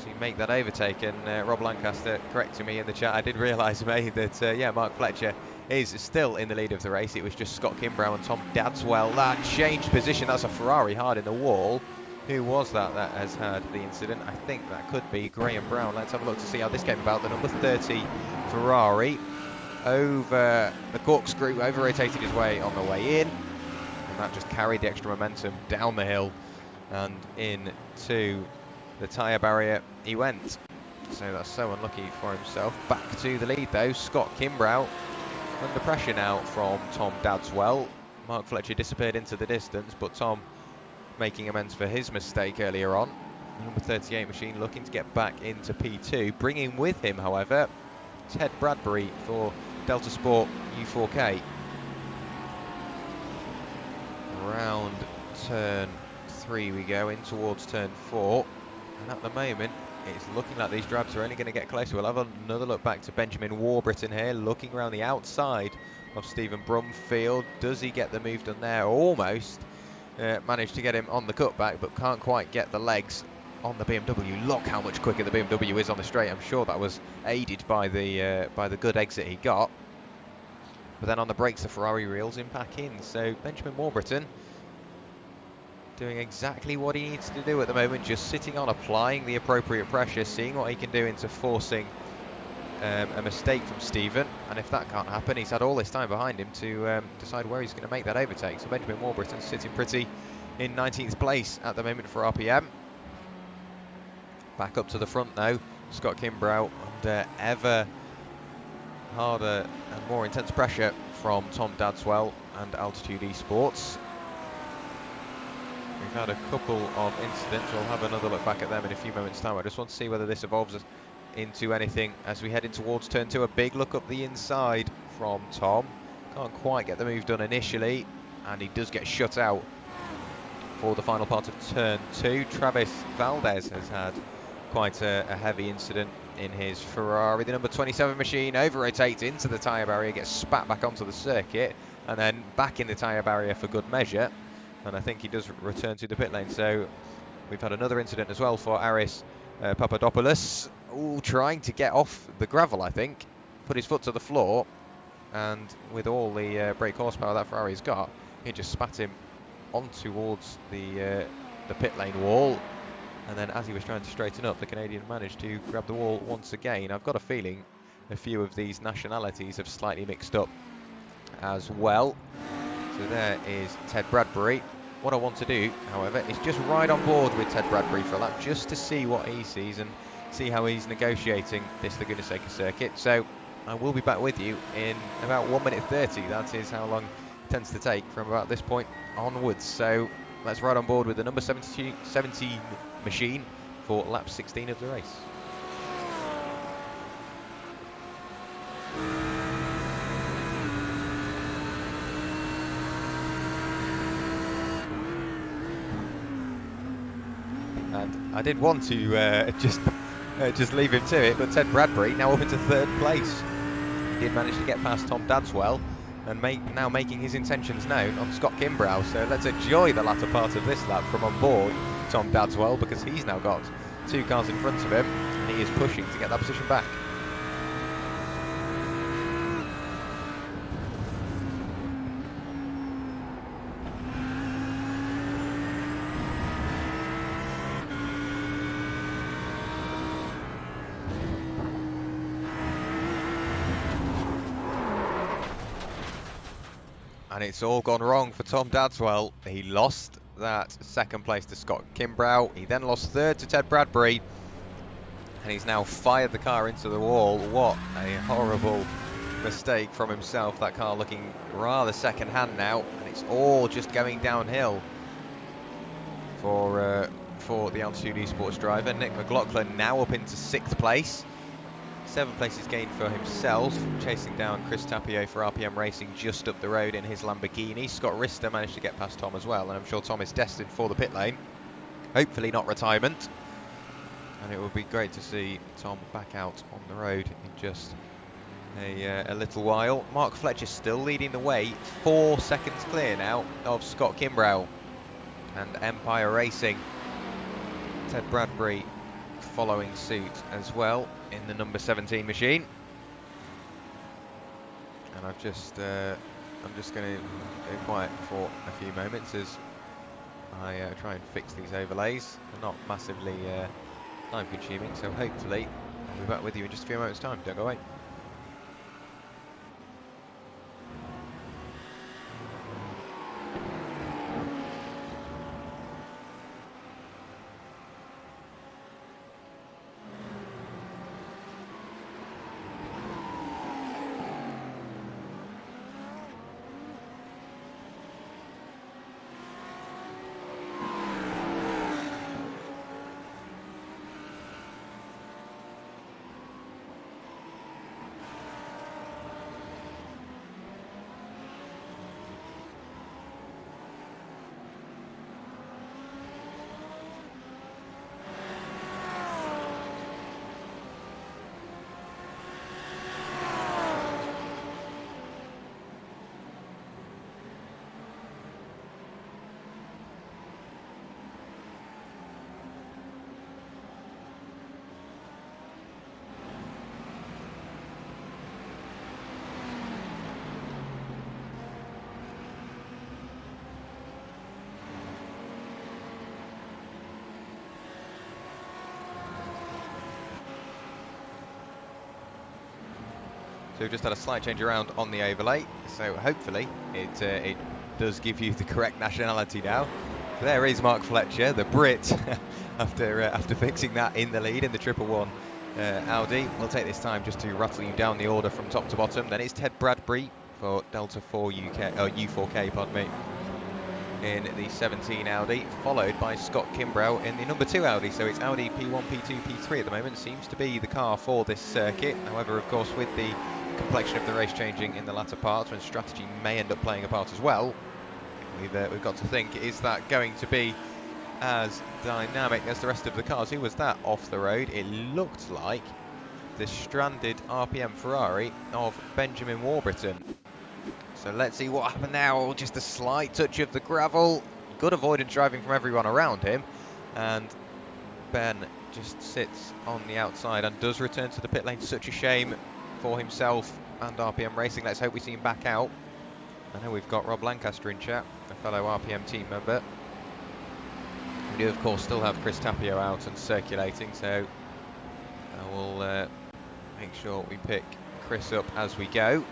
to make that overtake. And Rob Lancaster corrected me in the chat. I did realise, mate, that yeah, Mark Fletcher is still in the lead of the race. It was just Scott Kimbrough and Tom Dadswell that changed position. That's a Ferrari hard in the wall. Who was that has had the incident? I think that could be Graham Brown. Let's have a look to see how this came about. The number 30 Ferrari over the corkscrew, over-rotated his way on the way in, and that just carried the extra momentum down the hill and into the tyre barrier he went. So that's so unlucky for himself. Back to the lead though, Scott Kimbrough under pressure now from Tom Dadswell. Mark Fletcher disappeared into the distance, but Tom making amends for his mistake earlier on. Number 38 machine looking to get back into P2. Bringing with him, however, Ted Bradbury for Delta Sport U4K. Around turn 3 we go, in towards turn 4. And at the moment, it's looking like these drabs are only going to get closer. We'll have another look back to Benjamin Warburton here, looking around the outside of Stephen Brumfield. Does he get the move done there? Almost. Managed to get him on the cutback, but can't quite get the legs on the BMW. Look how much quicker the BMW is on the straight. I'm sure that was aided by the good exit he got. But then on the brakes, the Ferrari reels him back in. So Benjamin Warburton doing exactly what he needs to do at the moment, just sitting on, applying the appropriate pressure, seeing what he can do into forcing a mistake from Stephen. And if that can't happen, he's had all this time behind him to decide where he's going to make that overtake. So Benjamin Warburton sitting pretty in 19th place at the moment for RPM. Back up to the front now, Scott Kimbrough under ever harder and more intense pressure from Tom Dadswell and Altitude Esports. We've had a couple of incidents. We'll have another look back at them in a few moments' time. I just want to see whether this evolves into anything as we head in towards turn 2. A big look up the inside from Tom. Can't quite get the move done initially, and he does get shut out for the final part of turn 2. Travis Valdez has had quite a heavy incident in his Ferrari. The number 27 machine over-rotates into the tyre barrier, gets spat back onto the circuit, and then back in the tyre barrier for good measure. And I think he does return to the pit lane. So we've had another incident as well for Aris Papadopoulos. Ooh, trying to get off the gravel, I think. Put his foot to the floor, and with all the brake horsepower that Ferrari's got, he just spat him on towards the pit lane wall. And then as he was trying to straighten up, the Canadian managed to grab the wall once again. I've got a feeling a few of these nationalities have slightly mixed up as well. So there is Ted Bradbury. What I want to do, however, is just ride on board with Ted Bradbury for a lap, just to see what he sees and see how he's negotiating this Laguna Seca circuit. So I will be back with you in about 1 minute 30. That is how long it tends to take from about this point onwards. So let's ride on board with the number 17 machine for lap 16 of the race. And I did want to just leave him to it, but Ted Bradbury now up into 3rd place. He did manage to get past Tom Dadswell and now making his intentions known on Scott Kimbrough. So let's enjoy the latter part of this lap from on board Tom Dadswell, because he's now got 2 cars in front of him and he is pushing to get that position back. And it's all gone wrong for Tom Dadswell. He lost that second place to Scott Kimbrough. He then lost third to Ted Bradbury. And he's now fired the car into the wall. What a horrible mistake from himself. That car looking rather second hand now. And it's all just going downhill for the Altitude Esports driver. Nick McLaughlin now up into 6th place. 7 places gained for himself, chasing down Chris Tapio for RPM Racing just up the road in his Lamborghini. Scott Rister managed to get past Tom as well, and I'm sure Tom is destined for the pit lane. Hopefully not retirement. And it would be great to see Tom back out on the road in just a little while. Mark Fletcher still leading the way, 4 seconds clear now of Scott Kimbrough and Empire Racing. Ted Bradbury following suit as well in the number 17 machine. And I'm just going to be quiet for a few moments as I try and fix these overlays. They're not massively time consuming, so hopefully I'll be back with you in just a few moments time. Don't go away. So we've just had a slight change around on the overlay, so hopefully it does give you the correct nationality now. So there is Mark Fletcher, the Brit, after fixing that in the lead in the 111 Audi. We'll take this time just to rattle you down the order from top to bottom. Then it's Ted Bradbury for Delta 4 U4K, pardon me, in the 17 Audi, followed by Scott Kimbrough in the number 2 Audi. So it's Audi P1, P2, P3 at the moment. Seems to be the car for this circuit. However, of course, with the complexion of the race changing in the latter parts, when strategy may end up playing a part as well, we've got to think, is that going to be as dynamic as the rest of the cars? Who was that off the road? It looked like the stranded RPM Ferrari of Benjamin Warburton. So let's see what happened now. Just a slight touch of the gravel. Good avoidance driving from everyone around him. And Ben just sits on the outside and does return to the pit lane. Such a shame for himself and RPM Racing. Let's hope we see him back out. I know we've got Rob Lancaster in chat, a fellow RPM team member. We do, of course, still have Chris Tapio out and circulating, so I will make sure we pick Chris up as we go.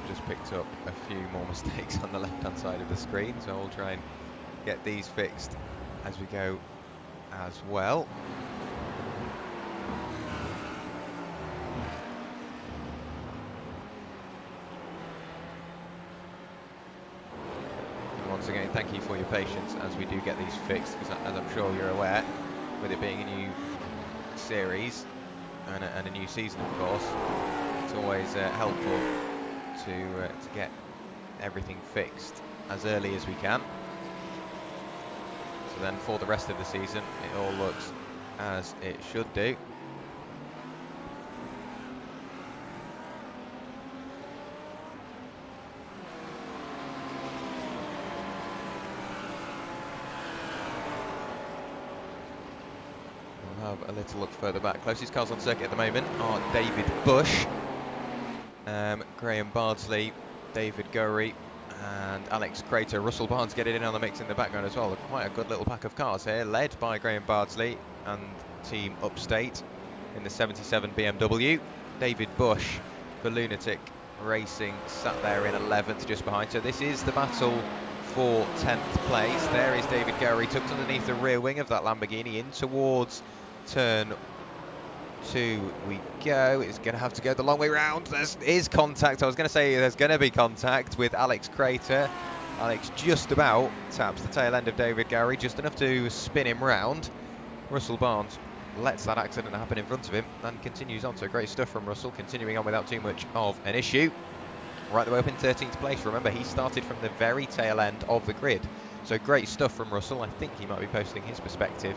Just picked up a few more mistakes on the left-hand side of the screen, so I'll try and get these fixed as we go as well. And once again, thank you for your patience as we do get these fixed, because as I'm sure you're aware, with it being a new series and a new season, of course, it's always helpful to get everything fixed as early as we can. So then for the rest of the season, it all looks as it should do. We'll have a little look further back. Closest cars on circuit at the moment are David Bush, Graham Bardsley, David Gurry And Alex Crater, Russell Barnes getting in on the mix in the background as well. Quite a good little pack of cars here, led by Graham Bardsley and Team Upstate in the 77 BMW. David Bush for Lunatic Racing sat there in 11th just behind. So this is the battle for 10th place. There is David Gowrie tucked underneath the rear wing of that Lamborghini in towards turn 2 we go. It's going to have to go the long way round. There is contact. I was going to say there's going to be contact with Alex Crater. Alex just about taps the tail end of David Gowrie, just enough to spin him round. Russell Barnes lets that accident happen in front of him and continues on. So great stuff from Russell, continuing on without too much of an issue. Right the way up in 13th place. Remember, he started from the very tail end of the grid. So great stuff from Russell. I think he might be posting his perspective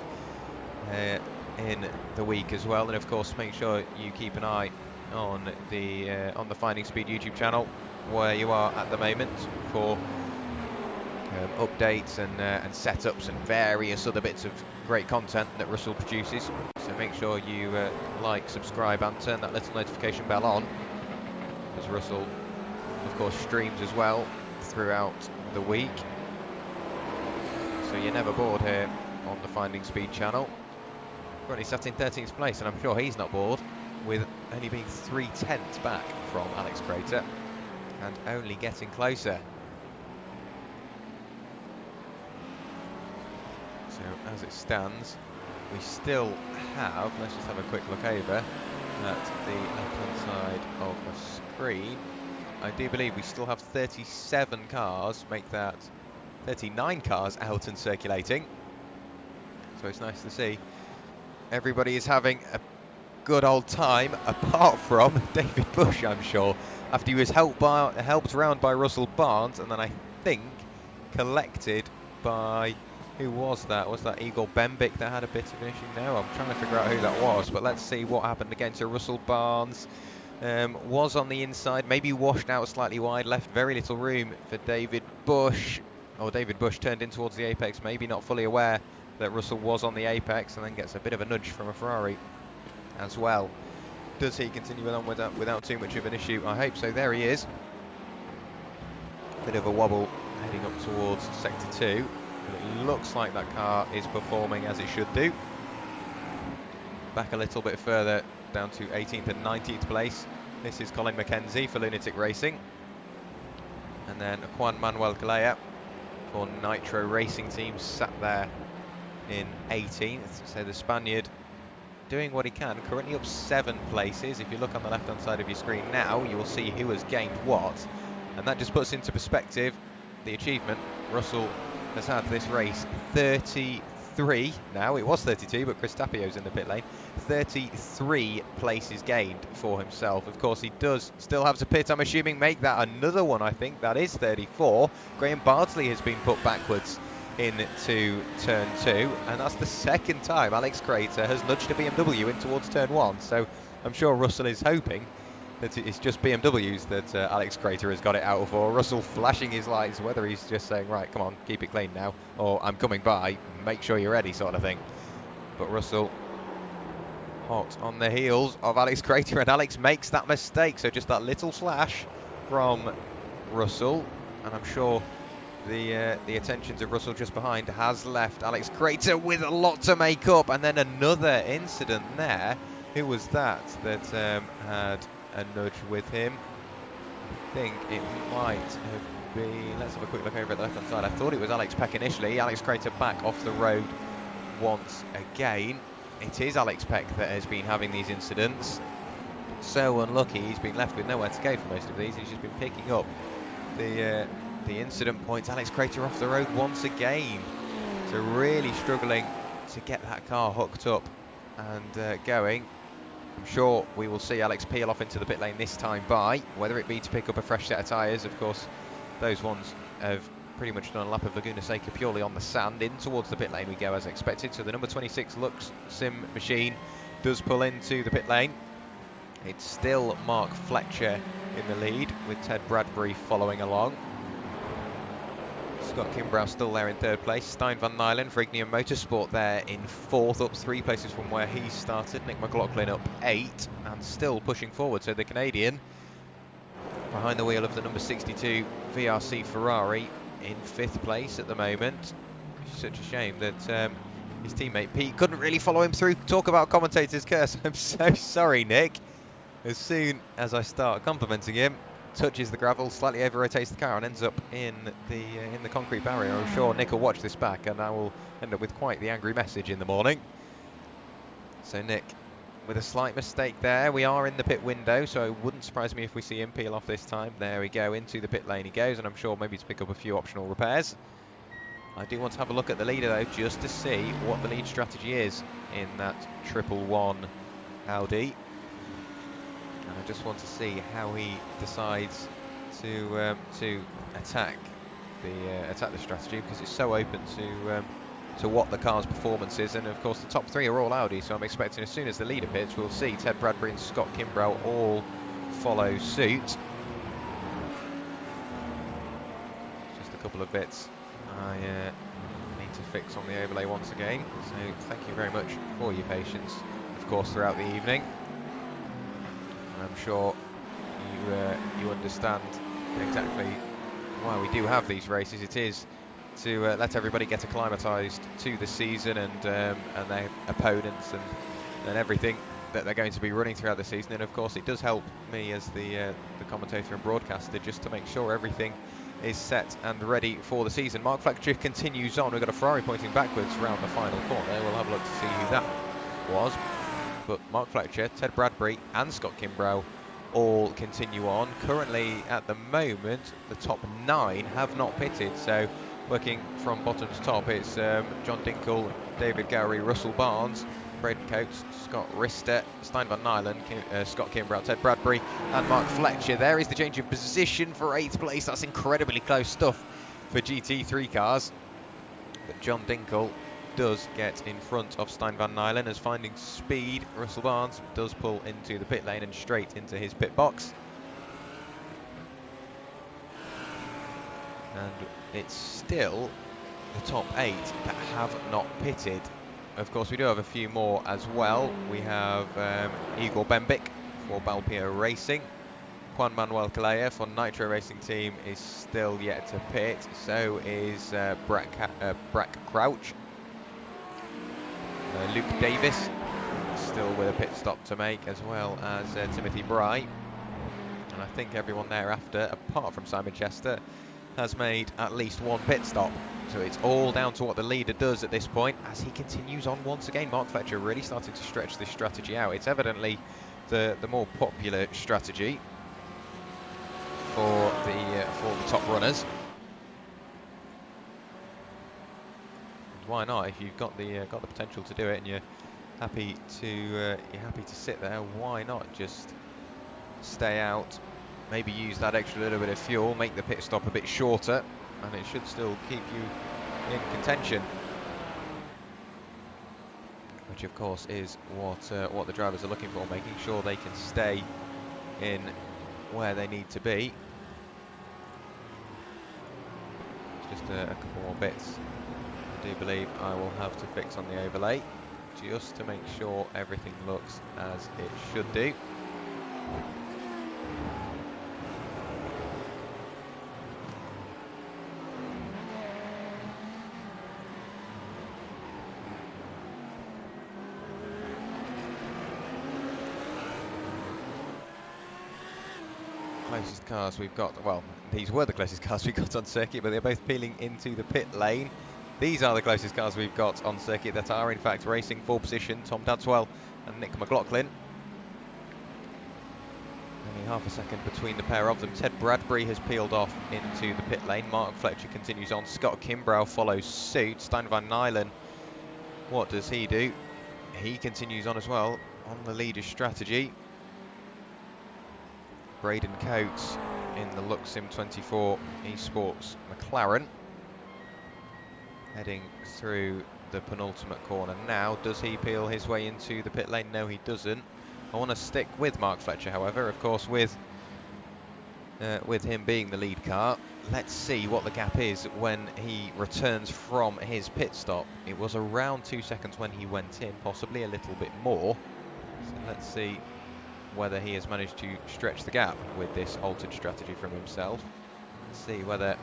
in the week as well. And of course, make sure you keep an eye on the Finding Speed YouTube channel where you are at the moment for updates and setups and various other bits of great content that Russell produces. So make sure you like, subscribe and turn that little notification bell on, as Russell of course streams as well throughout the week, so you're never bored here on the Finding Speed channel. Currently sat in 13th place, and I'm sure he's not bored, with only being 3/10 back from Alex Crater and only getting closer. So as it stands, we still have, let's just have a quick look over at the left-hand side of the screen. I do believe we still have 37 cars, make that 39 cars out and circulating. So it's nice to see everybody is having a good old time, apart from David Bush, I'm sure, after he was helped around by Russell Barnes, and then I think collected by, who was that? Was that Igor Bembic that had a bit of an issue? No, I'm trying to figure out who that was, but let's see what happened again. So Russell Barnes was on the inside, maybe washed out slightly wide, left very little room for David Bush. Or David Bush turned in towards the apex, maybe not fully aware that Russell was on the apex, and then gets a bit of a nudge from a Ferrari as well. Does he continue on without too much of an issue? I hope so. There he is. Bit of a wobble heading up towards sector 2. But it looks like that car is performing as it should do. Back a little bit further, down to 18th and 19th place. This is Colin McKenzie for Lunatic Racing. And then Juan Manuel Galea for Nitro Racing Team sat there in 18th. So the Spaniard doing what he can, currently up 7 places. If you look on the left hand side of your screen now, you will see who has gained what, and that just puts into perspective the achievement. Russell has had this race 33, now it was 32, but Chris Tapio's in the pit lane. 33 places gained for himself. Of course, he does still have to pit, I'm assuming, make that another one. I think that is 34. Graham Bardsley has been put backwards into turn 2, and that's the second time Alex Crater has nudged a BMW in towards turn 1. So I'm sure Russell is hoping that it's just BMWs that Alex Crater has got it out for. Russell flashing his lights, whether he's just saying, right, come on, keep it clean now, or I'm coming by, make sure you're ready, sort of thing. But Russell hot on the heels of Alex Crater, and Alex makes that mistake. So just that little flash from Russell, and I'm sure the attentions of Russell just behind has left Alex Crater with a lot to make up. And then another incident there. Who was that had a nudge with him? I think it might have been, let's have a quick look over at the left hand side. I thought it was Alex Peck initially. Alex Crater back off the road once again. It is Alex Peck that has been having these incidents. So unlucky, he's been left with nowhere to go for most of these. He's just been picking up the incident points. Alex Crater off the road once again. So really struggling to get that car hooked up and going. I'm sure we will see Alex peel off into the pit lane this time by, whether it be to pick up a fresh set of tyres. Of course, those ones have pretty much done a lap of Laguna Seca purely on the sand. In towards the pit lane we go as expected. So the number 26 Lux Sim machine does pull into the pit lane. It's still Mark Fletcher in the lead, with Ted Bradbury following along. Scott Kimbrough still there in 3rd place. Stein van Nylen for Ignium Motorsport there in 4th, up 3 places from where he started. Nick McLaughlin up 8 and still pushing forward. So the Canadian behind the wheel of the number 62 VRC Ferrari in 5th place at the moment. It's such a shame that his teammate Pete couldn't really follow him through. Talk about commentator's curse. I'm so sorry, Nick. As soon as I start complimenting him, touches the gravel, slightly over-rotates the car and ends up in the concrete barrier. I'm sure Nick will watch this back and I will end up with quite the angry message in the morning. So Nick, with a slight mistake there, we are in the pit window, so it wouldn't surprise me if we see him peel off this time. There we go, into the pit lane he goes, and I'm sure maybe to pick up a few optional repairs. I do want to have a look at the leader though, just to see what the lead strategy is in that 111 Audi. And I just want to see how he decides to attack the strategy, because it's so open to what the car's performance is. And of course the top 3 are all Audi, so I'm expecting as soon as the leader pits, we'll see Ted Bradbury and Scott Kimbrough all follow suit. Just a couple of bits I need to fix on the overlay once again, so thank you very much for your patience, of course, throughout the evening. I'm sure you understand exactly why we do have these races. It is to let everybody get acclimatised to the season and their opponents and everything that they're going to be running throughout the season. And of course it does help me as the commentator and broadcaster, just to make sure everything is set and ready for the season. Mark Fletcher continues on. We've got a Ferrari pointing backwards around the final corner. We'll have a look to see who that was. But Mark Fletcher, Ted Bradbury and Scott Kimbrough all continue on. Currently at the moment the top 9 have not pitted, so working from bottom to top, it's John Dinkel, David Gowrie, Russell Barnes, Braden Coates, Scott Rister, Stein van Nylen, Scott Kimbrough, Ted Bradbury and Mark Fletcher. There is the change of position for 8th place. That's incredibly close stuff for GT3 cars. But John Dinkel does get in front of Stein van Nylen as Finding Speed, Russell Barnes, does pull into the pit lane and straight into his pit box. And it's still the top 8 that have not pitted. Of course, we do have a few more as well. We have Igor Bembic for Balpio Racing. Juan Manuel Calleja for Nitro Racing Team is still yet to pit. So is Brack Crouch. Luke Davis still with a pit stop to make, as well as Timothy Bry. And I think everyone thereafter, apart from Simon Chester, has made at least one pit stop. So it's all down to what the leader does at this point as he continues on once again. Mark Fletcher really starting to stretch this strategy out. It's evidently the more popular strategy for the top runners. And why not? If you've got the potential to do it and you're happy to sit there, why not just stay out? Maybe use that extra little bit of fuel, make the pit stop a bit shorter, and it should still keep you in contention. Which of course is what the drivers are looking for, making sure they can stay in where they need to be. Just a couple more bits I do believe I will have to fix on the overlay, just to make sure everything looks as it should do. Closest cars we've got, well, these were the closest cars we got on circuit, but they're both peeling into the pit lane. These are the closest cars we've got on circuit that are in fact racing for position. Tom Dadswell and Nick McLaughlin. Only half a second between the pair of them. Ted Bradbury has peeled off into the pit lane. Mark Fletcher continues on. Scott Kimbrough follows suit. Stein van Nylen, what does he do? He continues on as well on the leader's strategy. Braden Coates in the Luxim 24 Esports McLaren, heading through the penultimate corner now. Does he peel his way into the pit lane? No, he doesn't. I want to stick with Mark Fletcher, however, of course, with him being the lead car. Let's see what the gap is when he returns from his pit stop. It was around 2 seconds when he went in, possibly a little bit more. So let's see whether he has managed to stretch the gap with this altered strategy from himself. Let's see whether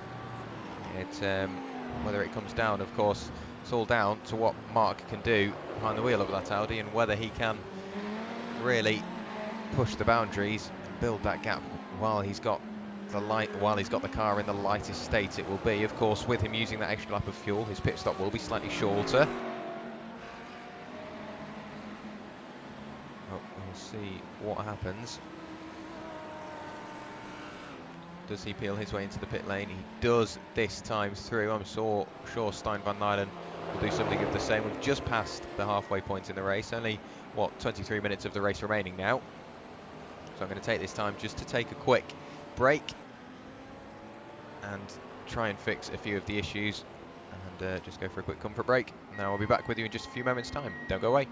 it comes down. Of course, it's all down to what Mark can do behind the wheel of that Audi, and whether he can really push the boundaries and build that gap while he's got the car in the lightest state it will be. Of course, with him using that extra lap of fuel, his pit stop will be slightly shorter. Oh, we'll see what happens. Does he peel his way into the pit lane? He does this time through. I'm sure Stein van Nijlen will do something of the same. We've just passed the halfway point in the race. Only, what, 23 minutes of the race remaining now. So I'm going to take this time just to take a quick break and try and fix a few of the issues and just go for a quick comfort break. Now I'll be back with you in just a few moments' time. Don't go away.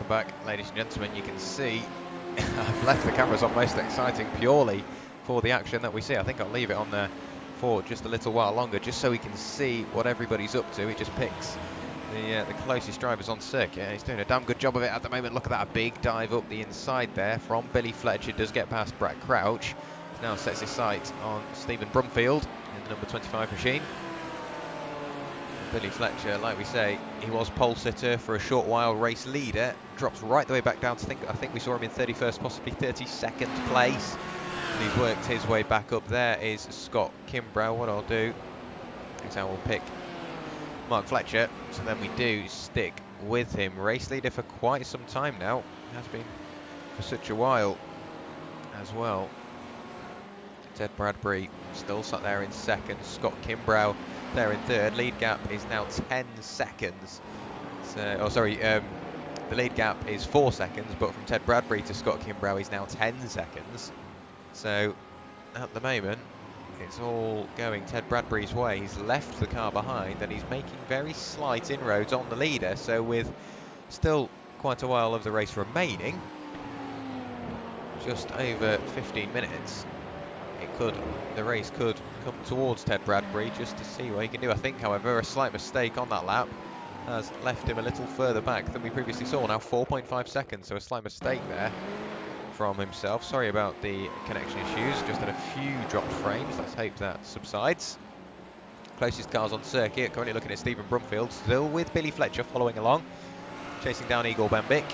Welcome back, ladies and gentlemen. You can see I've left the cameras on most exciting purely for the action that we see. I think I'll leave it on there for just a little while longer, just so we can see what everybody's up to. He just picks the closest drivers on circuit. He's doing a damn good job of it at the moment. Look at that, a big dive up the inside there from Billy Fletcher. Does get past Brad Crouch. Now sets his sight on Stephen Brumfield in the number 25 machine. Billy Fletcher, like we say, he was pole sitter for a short while, race leader, drops right the way back down to I think we saw him in 31st, possibly 32nd place. And he's worked his way back up. There is Scott Kimbrough. What I'll do is I will pick Mark Fletcher, so then we do stick with him. Race leader for quite some time now, has been for such a while as well. Ted Bradbury still sat there in second. Scott Kimbrough there in third. Lead gap is now 10 seconds. So, the lead gap is 4 seconds, but from Ted Bradbury to Scott Kimbrough is now 10 seconds. So at the moment, it's all going Ted Bradbury's way. He's left the car behind and he's making very slight inroads on the leader. So with still quite a while of the race remaining, just over 15 minutes, the race could come towards Ted Bradbury just to see what he can do. I think, however, a slight mistake on that lap has left him a little further back than we previously saw. Now 4.5 seconds, so a slight mistake there from himself. Sorry about the connection issues, just had a few dropped frames. Let's hope that subsides. Closest cars on circuit, currently looking at Stephen Brumfield, still with Billy Fletcher following along, chasing down Igor Bembic.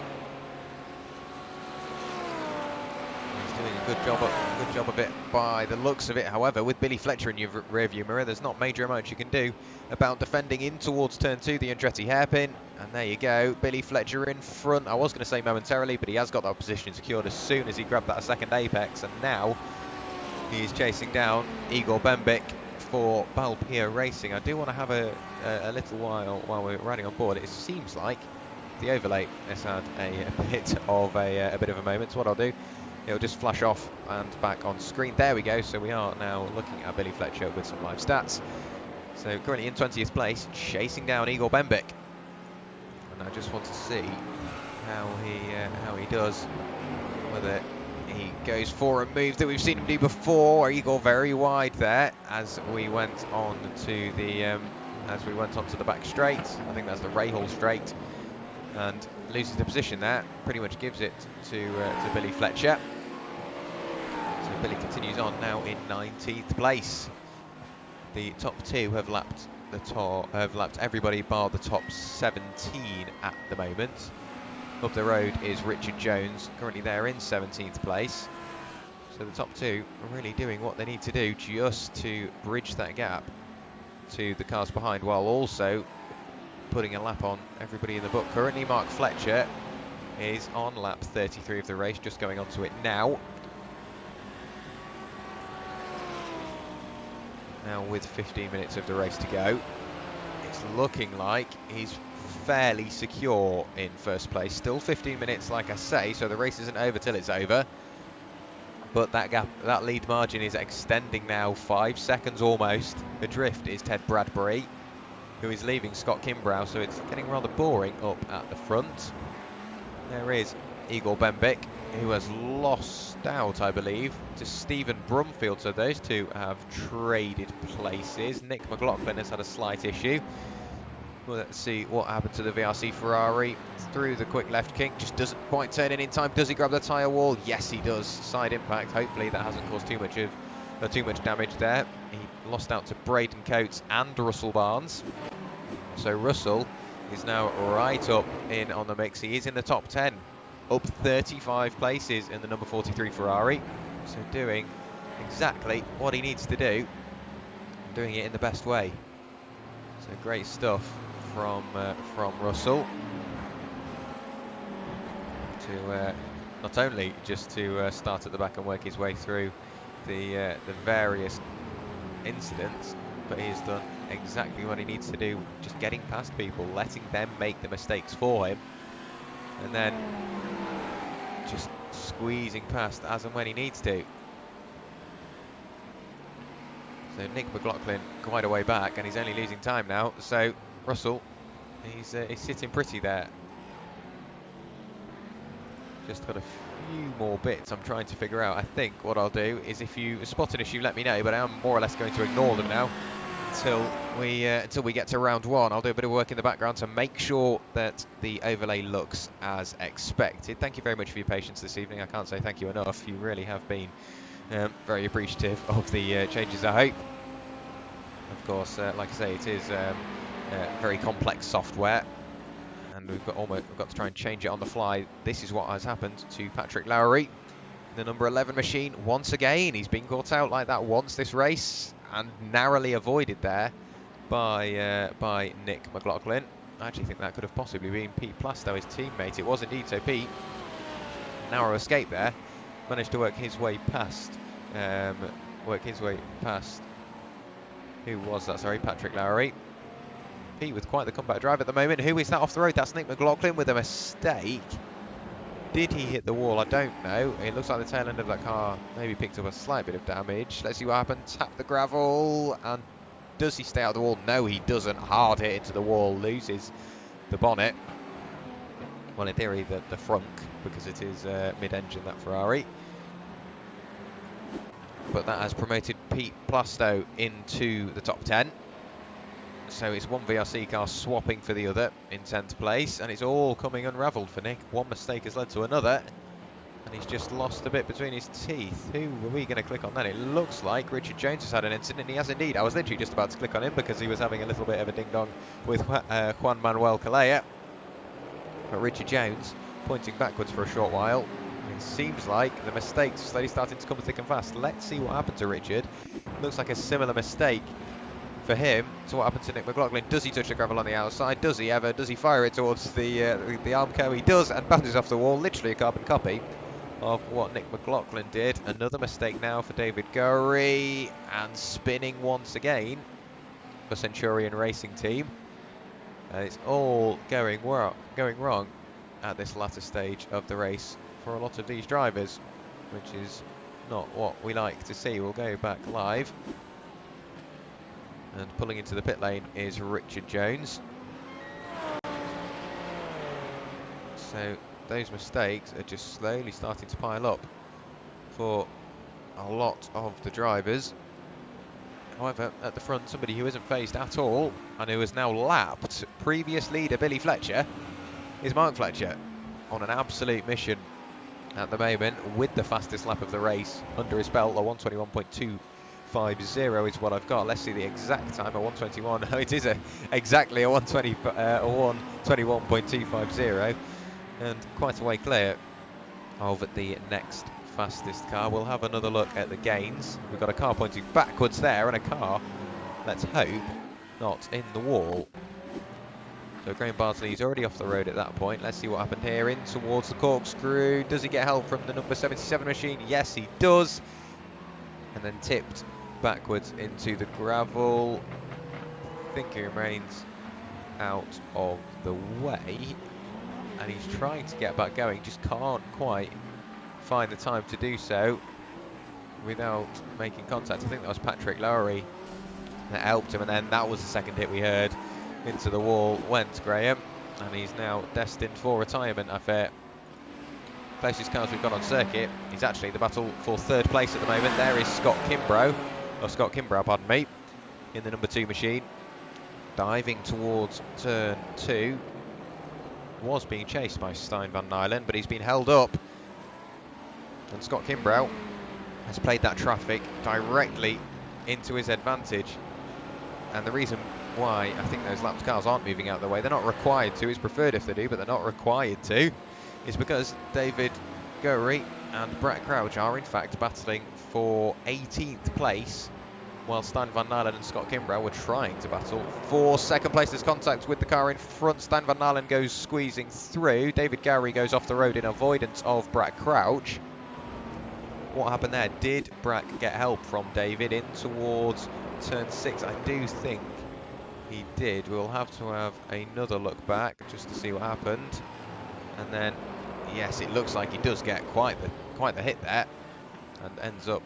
Doing a good job of it by the looks of it. However, with Billy Fletcher in your rearview mirror, there's not major amounts you can do about defending in towards turn 2, the Andretti hairpin. And there you go, Billy Fletcher in front. I was going to say momentarily, but he has got that position secured as soon as he grabbed that second apex. And now he is chasing down Igor Bembic for Balpia Racing. I do want to have a little while we're riding on board. It seems like the overlay has had a bit of a moment. So what I'll do, it'll just flash off and back on screen. There we go. So we are now looking at Billy Fletcher with some live stats. So currently in 20th place, chasing down Igor Bembic. And I just want to see how he does. Whether he goes for a move that we've seen him do before. Igor very wide there as we went on to the back straight. I think that's the Rahal straight. And loses the position there, pretty much gives it to Billy Fletcher. So Billy continues on now in 19th place. The top two have lapped everybody bar the top 17 at the moment. Up the road is Richard Jones, currently there in 17th place. So the top two are really doing what they need to do just to bridge that gap to the cars behind, while also putting a lap on everybody in the book. Currently Mark Fletcher is on lap 33 of the race, just going onto it now. Now with 15 minutes of the race to go, it's looking like he's fairly secure in first place. Still 15 minutes, like I say, so the race isn't over till it's over. But that gap, that lead margin is extending now, 5 seconds almost. Adrift is Ted Bradbury, who is leaving Scott Kimbrough, so it's getting rather boring up at the front. There is Igor Bembic, who has lost out, I believe, to Stephen Brumfield, so those two have traded places. Nick McLaughlin has had a slight issue. Well, let's see what happened to the VRC Ferrari. Through the quick left kick, just doesn't quite turn in time. Does he grab the tyre wall? Yes, he does. Side impact. Hopefully that hasn't caused too much damage there. He lost out to Braden Coates and Russell Barnes. So Russell is now right up in on the mix. He is in the top 10, up 35 places in the number 43 Ferrari. So doing exactly what he needs to do, doing it in the best way. So great stuff from Russell to not only just to start at the back and work his way through the various incidents, but he has done exactly what he needs to do, just getting past people, letting them make the mistakes for him, and then just squeezing past as and when he needs to. So Nick McLaughlin quite a way back, and he's only losing time now. So Russell, he's sitting pretty there. Just got a few more bits I'm trying to figure out. I think what I'll do is, if you spot an issue, let me know, but I'm more or less going to ignore them now until we get to round one. I'll do a bit of work in the background to make sure that the overlay looks as expected. Thank you very much for your patience this evening. I can't say thank you enough. You really have been very appreciative of the changes, I hope. Of course, like I say, it is very complex software, and we've got to try and change it on the fly. This is what has happened to Patrick Lowry, the number 11 machine. Once again, he's been caught out like that once this race, and narrowly avoided there by Nick McLaughlin. I actually think that could have possibly been Pete Plastow, his teammate. It was indeed. So Pete, narrow escape there, managed to work his way past. Who was that? Sorry, Patrick Lowry. Pete with quite the comeback drive at the moment. Who is that off the road? That's Nick McLaughlin with a mistake. Did he hit the wall? I don't know. It looks like the tail end of that car maybe picked up a slight bit of damage. Let's see what happens. Tap the gravel. And does he stay out of the wall? No, he doesn't. Hard hit into the wall. Loses the bonnet. Well, in theory, the frunk, because it is mid-engine, that Ferrari. But that has promoted Pete Plastow into the top 10. So it's one VRC car swapping for the other in 10th place, and it's all coming unravelled for Nick. One mistake has led to another, and he's just lost a bit between his teeth. Who are we going to click on then? It looks like Richard Jones has had an incident, and he has indeed. I was literally just about to click on him because he was having a little bit of a ding-dong with Juan Manuel Calleja. But Richard Jones pointing backwards for a short while. It seems like the mistakes are slowly starting to come thick and fast. Let's see what happened to Richard. Looks like a similar mistake for him to what happened to Nick McLaughlin. Does he touch the gravel on the outside? Does he ever? Does he fire it towards the Armco? He does, and bounces off the wall. Literally a carbon copy of what Nick McLaughlin did. Another mistake now for David Gowrie, and spinning once again for Centurion Racing Team. It's all going wrong at this latter stage of the race for a lot of these drivers, which is not what we like to see. We'll go back live. And pulling into the pit lane is Richard Jones. So those mistakes are just slowly starting to pile up for a lot of the drivers. However, at the front, somebody who isn't phased at all, and who has now lapped previous leader Billy Fletcher, is Mark Fletcher, on an absolute mission at the moment, with the fastest lap of the race under his belt. A 121.250 is what I've got. Let's see the exact time. A 121. Oh, it is exactly a 121.250, and quite a way clear of the next fastest car. We'll have another look at the gains. We've got a car pointing backwards there, and a car, let's hope, not in the wall. So Graham Bardsley's already off the road at that point. Let's see what happened here. In towards the corkscrew. Does he get help from the number 77 machine? Yes, he does. And then tipped backwards into the gravel. I think he remains out of the way. And he's trying to get back going. Just can't quite find the time to do so without making contact. I think that was Patrick Lowry that helped him. And then that was the second hit we heard. Into the wall went Graham, and he's now destined for retirement, I fear. Closest cars we've got on circuit is actually the battle for third place at the moment. There is Scott Kimbrough, pardon me, in the number 2 machine, diving towards turn 2. Was being chased by Stijn van Nijlen, but he's been held up, and Scott Kimbrough has played that traffic directly into his advantage. And the reason why I think those lapped cars aren't moving out of the way, they're not required to, it's preferred if they do, but they're not required to, is because David Gowrie and Brett Crouch are in fact battling for 18th place, while Stijn van Nijlen and Scott Kimbrough were trying to battle for second place. There's contact with the car in front. Stijn van Nijlen goes squeezing through. David Gowrie goes off the road in avoidance of Brett Crouch. What happened there? Did Brett get help from David in towards turn 6? I do think he did. We'll have to have another look back just to see what happened. And then, yes, it looks like he does get quite the hit there, and ends up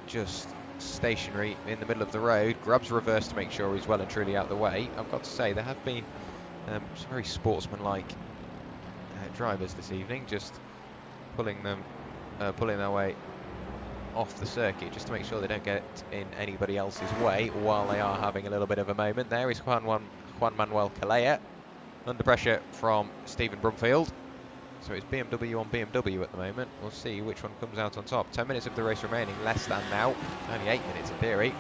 just stationary in the middle of the road. Grabs reverse to make sure he's well and truly out of the way. I've got to say, there have been some very sportsmanlike drivers this evening, just pulling their way off the circuit just to make sure they don't get in anybody else's way while they are having a little bit of a moment. There is Juan Manuel Calleja under pressure from Stephen Brumfield. So it's BMW on BMW at the moment. We'll see which one comes out on top. 10 minutes of the race remaining, less than now. Only 8 minutes in theory.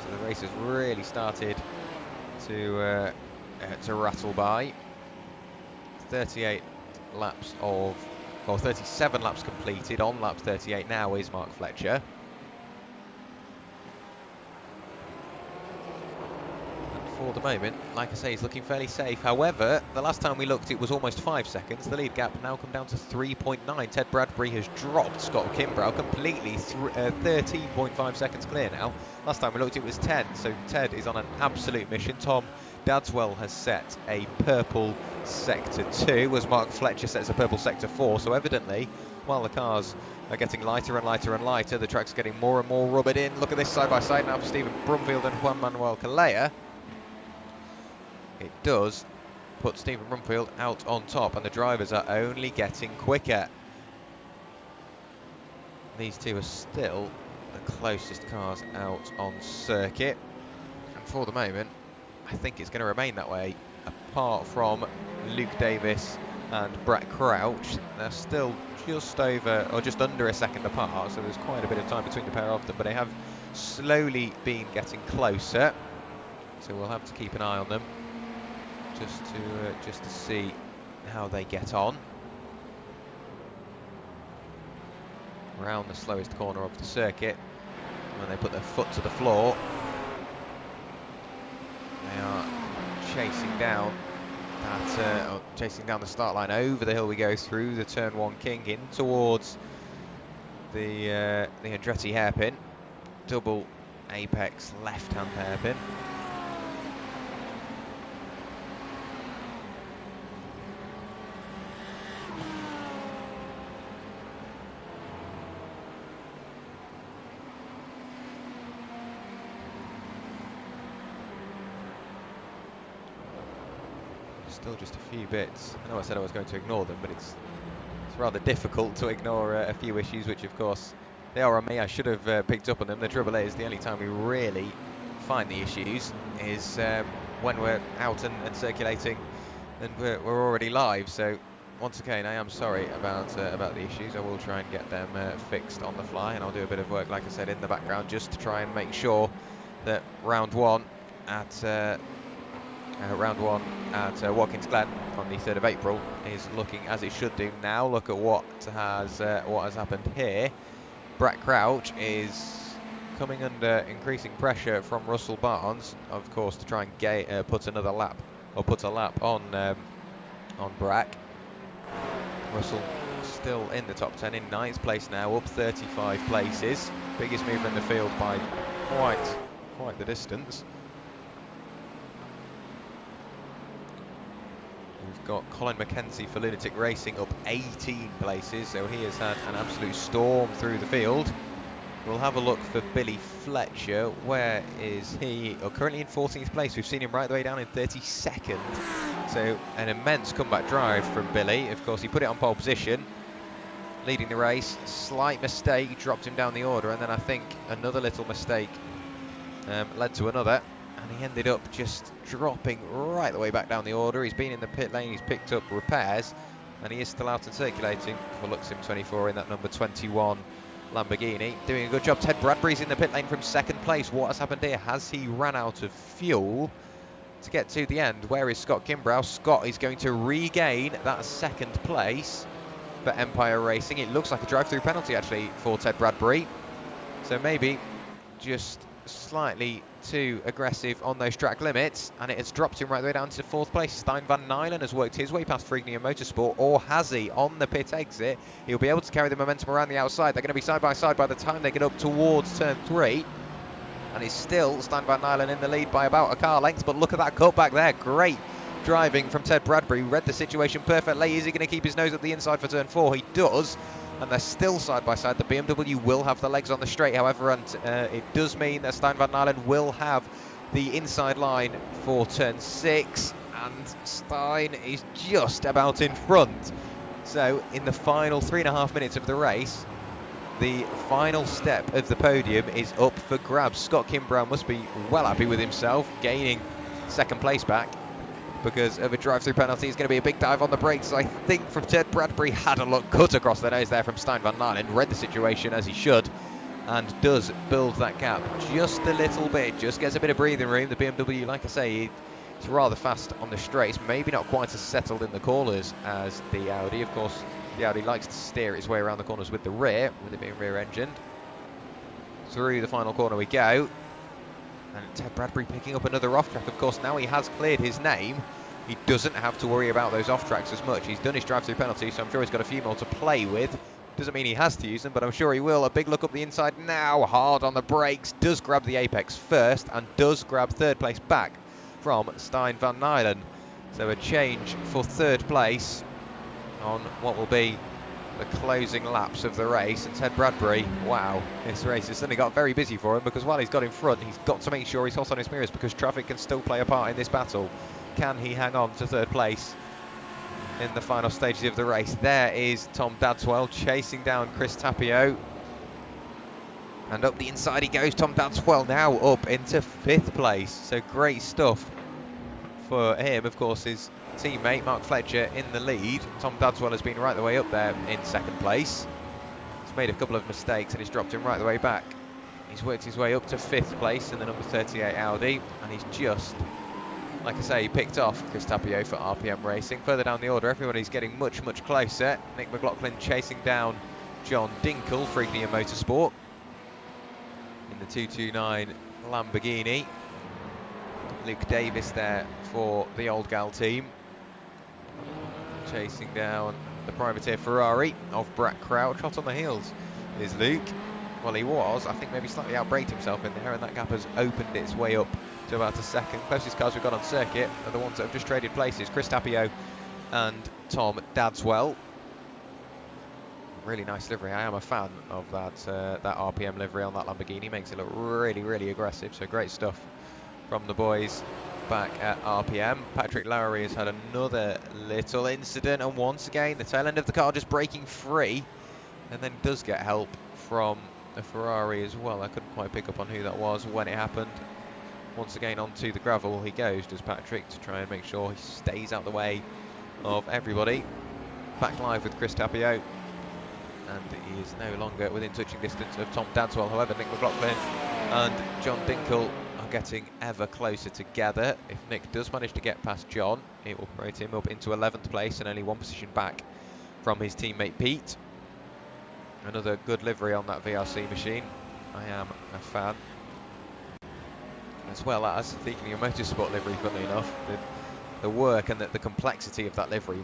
So the race has really started to rattle by. 38 laps of, well, 37 laps completed. On lap 38 now is Mark Fletcher. For the moment, like I say, he's looking fairly safe. However, the last time we looked, it was almost 5 seconds. The lead gap now come down to 3.9. Ted Bradbury has dropped Scott Kimbrough completely, 13.5 seconds clear now. Last time we looked, it was 10. So Ted is on an absolute mission. Tom Dadswell has set a purple sector 2, as Mark Fletcher sets a purple sector 4. So evidently, while the cars are getting lighter and lighter and lighter, the track's getting more and more rubbered in. Look at this side by side now for Stephen Brumfield and Juan Manuel Calleja. It does put Stephen Brumfield out on top, and the drivers are only getting quicker. These two are still the closest cars out on circuit, and for the moment I think it's going to remain that way, apart from Luke Davis and Brett Crouch. They're still just over, or just under a second apart, so there's quite a bit of time between the pair of them, but they have slowly been getting closer, so we'll have to keep an eye on them just to see how they get on. Around the slowest corner of the circuit, when they put their foot to the floor, they are chasing down the start line. Over the hill we go, through the turn 1 king in towards the Andretti hairpin, double apex left hand hairpin. Still just a few bits. I know I said I was going to ignore them, but it's rather difficult to ignore a few issues, which of course they are on me. I should have picked up on them. The trouble is, the only time we really find the issues is when we're out and circulating and we're already live. So once again, I am sorry about the issues. I will try and get them fixed on the fly, and I'll do a bit of work, like I said, in the background, just to try and make sure that round one at Watkins Glen on the 3rd of April is looking as it should do. Now look at what has happened here. Brett Crouch is coming under increasing pressure from Russell Barnes, of course, to try and put a lap on Brack. Russell still in the top 10, in 9th place now, up 35 places. Biggest mover in the field by quite the distance. We've got Colin McKenzie for Lunatic Racing up 18 places, so he has had an absolute storm through the field. We'll have a look for Billy Fletcher. Where is he? Oh, currently in 14th place. We've seen him right the way down in 32nd. So an immense comeback drive from Billy. Of course, he put it on pole position, leading the race. Slight mistake dropped him down the order, and then I think another little mistake led to another. And he ended up just dropping right the way back down the order. He's been in the pit lane, he's picked up repairs, and he is still out and circulating for Luxem 24 in that number 21 Lamborghini. Doing a good job. Ted Bradbury's in the pit lane from 2nd place. What has happened here? Has he ran out of fuel to get to the end? Where is Scott Kimbrough? Scott is going to regain that 2nd place for Empire Racing. It looks like a drive-through penalty, actually, for Ted Bradbury. So maybe just slightly too aggressive on those track limits, and it has dropped him right the way down to 4th place. Stijn van Nijlen has worked his way past Frignia Motorsport, or has he? On the pit exit, he'll be able to carry the momentum around the outside. They're going to be side by side by the time they get up towards turn 3, and it's still Stijn van Nijlen in the lead by about a car length. But look at that cut back there. Great driving from Ted Bradbury, read the situation perfectly. Is he going to keep his nose at the inside for turn 4? He does. And they're still side by side. The BMW will have the legs on the straight, however, and it does mean that Stijn van Nijlen will have the inside line for turn 6, and Stijn is just about in front So in the final 3.5 minutes of the race, the final step of the podium is up for grabs. Scott Kimbrough must be well happy with himself, gaining second place back because of a drive-through penalty. It's going to be a big dive on the brakes, I think, from Ted Bradbury. Had a look cut across the nose there from Stijn van Nijlen, read the situation as he should, and does build that gap just a little bit, just gets a bit of breathing room. The BMW, like I say, it's rather fast on the straights, maybe not quite as settled in the corners as the Audi. Of course, the Audi likes to steer its way around the corners with the rear, with it being rear-engined. Through the final corner we go. And Ted Bradbury picking up another off-track. Of course, now he has cleared his name, he doesn't have to worry about those off-tracks as much. He's done his drive-through penalty, so I'm sure he's got a few more to play with. Doesn't mean he has to use them, but I'm sure he will. A big look up the inside now, hard on the brakes, does grab the apex first, and does grab third place back from Stijn van Nijlen. So a change for third place on what will be the closing laps of the race. And Ted Bradbury, wow, this race has suddenly got very busy for him, because while he's got in front, he's got to make sure he's hot on his mirrors, because traffic can still play a part in this battle. Can he hang on to third place in the final stages of the race? There is Tom Dadswell chasing down Chris Tapio, and up the inside he goes. Tom Dadswell now up into 5th place, so great stuff for him. Of course, his teammate Mark Fletcher in the lead. Tom Dadswell has been right the way up there in 2nd place. He's made a couple of mistakes and he's dropped him right the way back. He's worked his way up to 5th place in the number 38 Audi, and he's just, like I say, he picked off Chris Tapio for RPM Racing. Further down the order, everybody's getting much, much closer. Nick McLaughlin chasing down John Dinkel for Ignia Motorsport in the 229 Lamborghini. Luke Davis there for the Old Gal team, chasing down the privateer Ferrari of Brad Crouch. Hot on the heels is Luke. Well, he was, I think, maybe slightly outbraked himself in there, and that gap has opened its way up to about a second. Closest cars we've got on circuit are the ones that have just traded places, Chris Tapio and Tom Dadswell. Really nice livery. I am a fan of that RPM livery on that Lamborghini. Makes it look really, really aggressive, so great stuff from the boys back at RPM. Patrick Lowry has had another little incident, and once again the tail end of the car just breaking free, and then does get help from the Ferrari as well. I couldn't quite pick up on who that was when it happened. Once again onto the gravel he goes, does Patrick, to try and make sure he stays out the way of everybody. Back live with Chris Tapio, and he is no longer within touching distance of Tom Dadswell. However, Nick McLaughlin and John Dinkel are getting ever closer together. If Nick does manage to get past John, it will promote him up into 11th place and only 1 position back from his teammate Pete. Another good livery on that VRC machine. I am a fan. As well as thinking of motorsport livery, funnily enough, the work and the complexity of that livery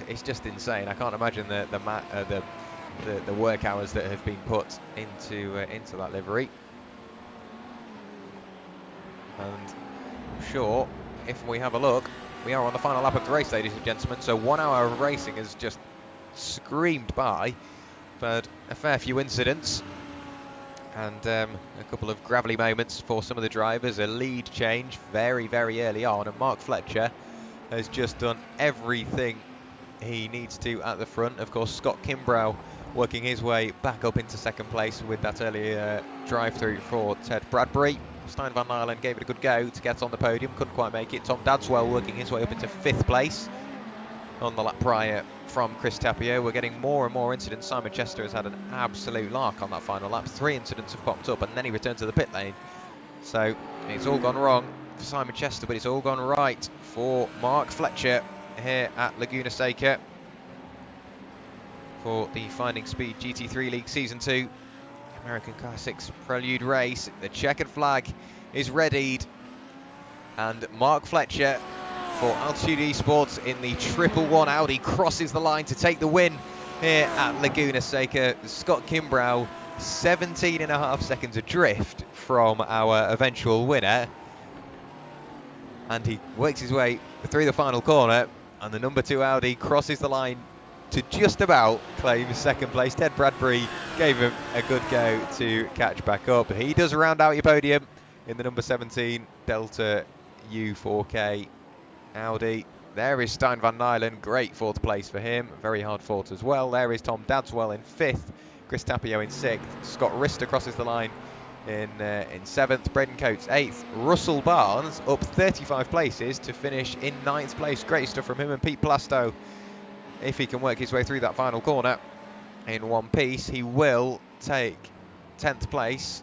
it's just insane. I can't imagine the work hours that have been put into that livery. And I'm sure if we have a look, we are on the final lap of the race, ladies and gentlemen. So 1 hour of racing has just screamed by. But a fair few incidents and a couple of gravelly moments for some of the drivers. A lead change very, very early on, and Mark Fletcher has just done everything he needs to at the front. Of course, Scott Kimbrough working his way back up into 2nd place with that earlier drive-through for Ted Bradbury. Stijn van Nijlen gave it a good go to get on the podium, couldn't quite make it. Tom Dadswell working his way up into 5th place on the lap prior from Chris Tapio. We're getting more and more incidents. Simon Chester has had an absolute lark on that final lap. 3 incidents have popped up, and then he returned to the pit lane. So it's all gone wrong for Simon Chester, but it's all gone right for Mark Fletcher here at Laguna Seca for the Finding Speed GT3 League Season 2 American Classics Prelude Race. The checkered flag is readied, and Mark Fletcher for Altitude Esports in the 111 Audi crosses the line to take the win here at Laguna Seca. Scott Kimbrough 17.5 seconds adrift from our eventual winner, and he works his way through the final corner, and the number 2 Audi crosses the line to just about claim 2nd place. Ted Bradbury gave him a good go to catch back up. He does round out your podium in the number 17 Delta U4K Audi. There is Stijn van Nijlen, great 4th place for him, very hard fought as well. There is Tom Dadswell in 5th, Chris Tapio in 6th, Scott Rister crosses the line in 7th, Braden Coates 8th, Russell Barnes up 35 places to finish in 9th place. Great stuff from him, and Pete Plasto, if he can work his way through that final corner in one piece, he will take 10th place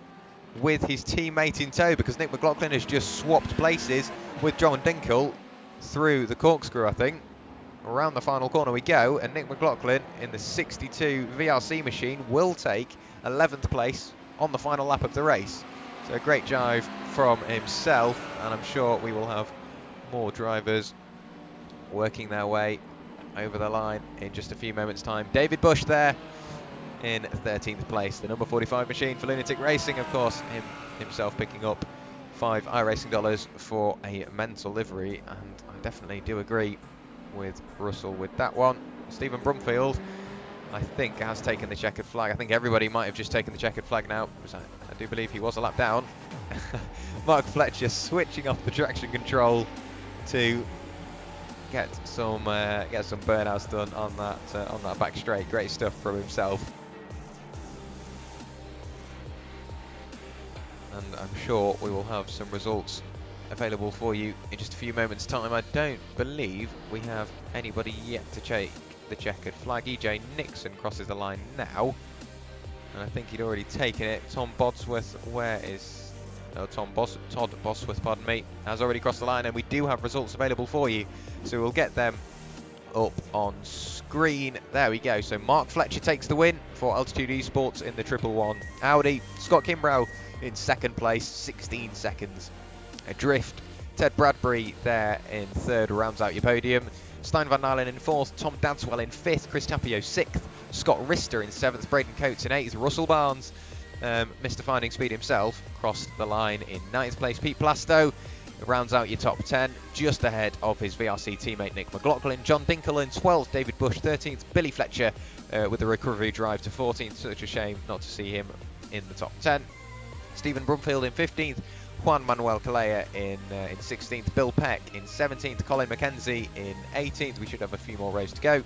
with his teammate in tow, because Nick McLaughlin has just swapped places with John Dinkel through the corkscrew, I think. Around the final corner we go, and Nick McLaughlin in the 62 VRC machine will take 11th place on the final lap of the race. So a great drive from himself, and I'm sure we will have more drivers working their way over the line in just a few moments' time. David Bush there in 13th place. The number 45 machine for Lunatic Racing, of course, himself picking up 5 iRacing dollars for a mental livery, and I definitely do agree with Russell with that one. Stephen Brumfield, I think, has taken the checkered flag. I think everybody might have just taken the checkered flag now, because I do believe he was a lap down. Mark Fletcher switching off the traction control to get some burnouts done on that back straight. Great stuff from himself. And I'm sure we will have some results available for you in just a few moments' time. I don't believe we have anybody yet to take the checkered flag. EJ Nixon crosses the line now, and I think he'd already taken it. Tom Bodsworth, Todd Bosworth, pardon me, has already crossed the line, and we do have results available for you, so we'll get them up on screen. There we go. So Mark Fletcher takes the win for Altitude Esports in the 111 Audi. Scott Kimbrough in 2nd place, 16 seconds adrift. Ted Bradbury there in 3rd, rounds out your podium. Stijn van Nijlen in 4th, Tom Dadswell in 5th, Chris Tapio 6th, Scott Rister in 7th, Braden Coates in 8th, Russell Barnes, Mr. Finding Speed himself, crossed the line in 9th place. Pete Plasto rounds out your top 10, just ahead of his VRC teammate Nick McLaughlin. John Dinkel in 12th, David Bush 13th, Billy Fletcher with a recovery drive to 14th. Such a shame not to see him in the top 10. Stephen Brumfield in 15th, Juan Manuel Calleja in 16th, Bill Peck in 17th, Colin McKenzie in 18th. We should have a few more rows to go.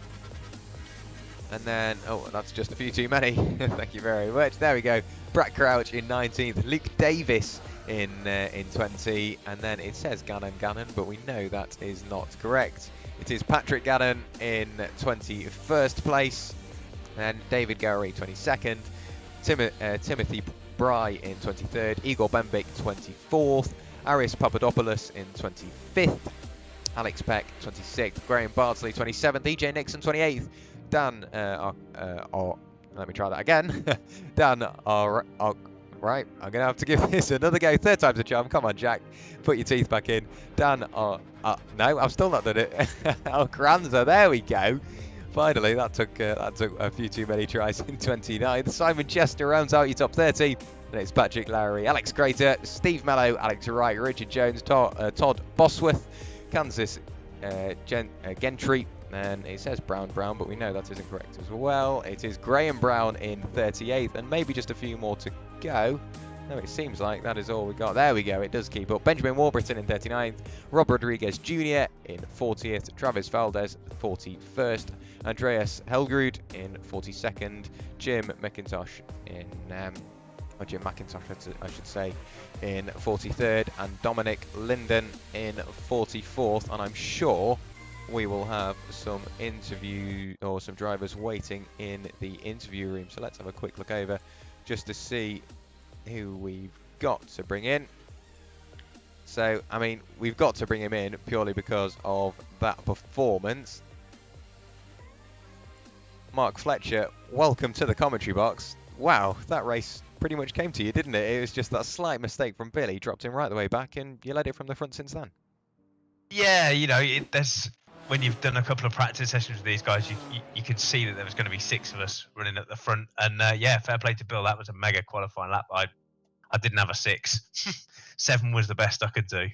And then, oh, that's just a few too many. Thank you very much. There we go. Brad Crouch in 19th, Luke Davis in 20, and then it says Gannon, but we know that is not correct. It is Patrick Gannon in 21st place, and David Gowrie 22nd, Timothy Bry in 23rd, Igor Bembik 24th, Aris Papadopoulos in 25th, Alex Peck 26th, Graham Bardsley 27th, EJ Nixon 28th, Dan, let me try that again. Dan, right, I'm going to have to give this another go. 3rd time's a charm. Come on, Jack. Put your teeth back in. Dan, no, I've still not done it. Alcranza, there we go. Finally, that took a few too many tries in 29th. Simon Chester rounds out your top 30. And it's Patrick Lowry, Alex Crater, Steve Mello, Alex Wright, Richard Jones, Todd Bosworth, Kansas Gentry, and it says Brown, but we know that isn't correct as well. It is Graham Brown in 38th, and maybe just a few more to go. No, it seems like that is all we got. There we go, it does keep up. Benjamin Warburton in 39th, Rob Rodriguez Jr. in 40th, Travis Valdez 41st, Andreas Helgrud in 42nd, Jim McIntosh in Jim McIntosh, I should say, in 43rd, and Dominic Linden in 44th. And I'm sure we will have some some drivers waiting in the interview room. So let's have a quick look over just to see who we've got to bring in. So, I mean, we've got to bring him in purely because of that performance. Mark Fletcher, welcome to the commentary box. Wow, that race pretty much came to you, didn't it? It was just that slight mistake from Billy, dropped him right the way back, and you led it from the front since then. Yeah, you know, there's when you've done a couple of practice sessions with these guys, you could see that there was going to be 6 of us running at the front, and yeah, fair play to Bill. That was a mega qualifying lap. I didn't have a 6. 7 was the best I could do.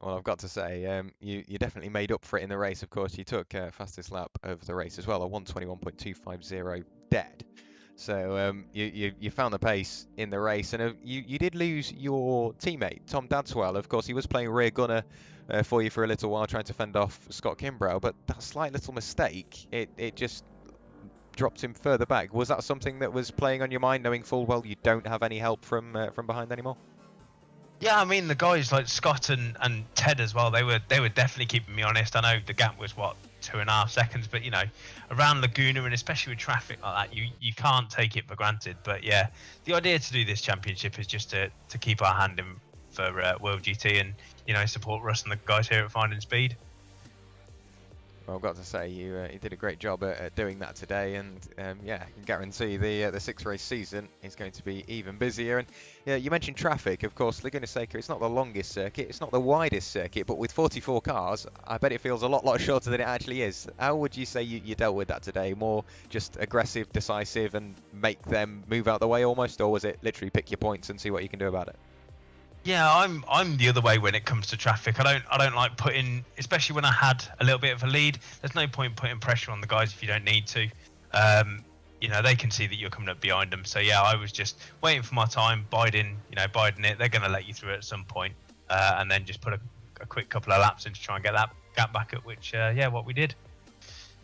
Well, I've got to say, you definitely made up for it in the race. Of course, you took fastest lap of the race as well, a 1:21.250 dead. So you found the pace in the race, and you did lose your teammate Tom Dadswell. Of course, he was playing rear gunner for you for a little while, trying to fend off Scott Kimbrough. But that slight little mistake, it just dropped him further back. Was that something that was playing on your mind, knowing full well you don't have any help from behind anymore? Yeah, I mean the guys like Scott and Ted as well. They were definitely keeping me honest. I know the gap was what 2.5 seconds, but you know, around Laguna and especially with traffic like that, you can't take it for granted. But yeah, the idea to do this championship is just to keep our hand in for World GT and you know support Russ and the guys here at Finding Speed. Well, I've got to say you did a great job at doing that today, and yeah, I can guarantee the 6-race season is going to be even busier. And yeah, you mentioned traffic, of course. Laguna Seca, it's not the longest circuit, it's not the widest circuit, but with 44 cars, I bet it feels a lot shorter than it actually is. How would you say you dealt with that today? More just aggressive, decisive, and make them move out the way almost, or was it literally pick your points and see what you can do about it? Yeah, I'm the other way when it comes to traffic. I don't like putting, especially when I had a little bit of a lead. There's no point putting pressure on the guys if you don't need to. You know, they can see that you're coming up behind them. So yeah, I was just waiting for my time, biding it. They're going to let you through at some point, and then just put a quick couple of laps in to try and get that gap back up. Which yeah, what we did.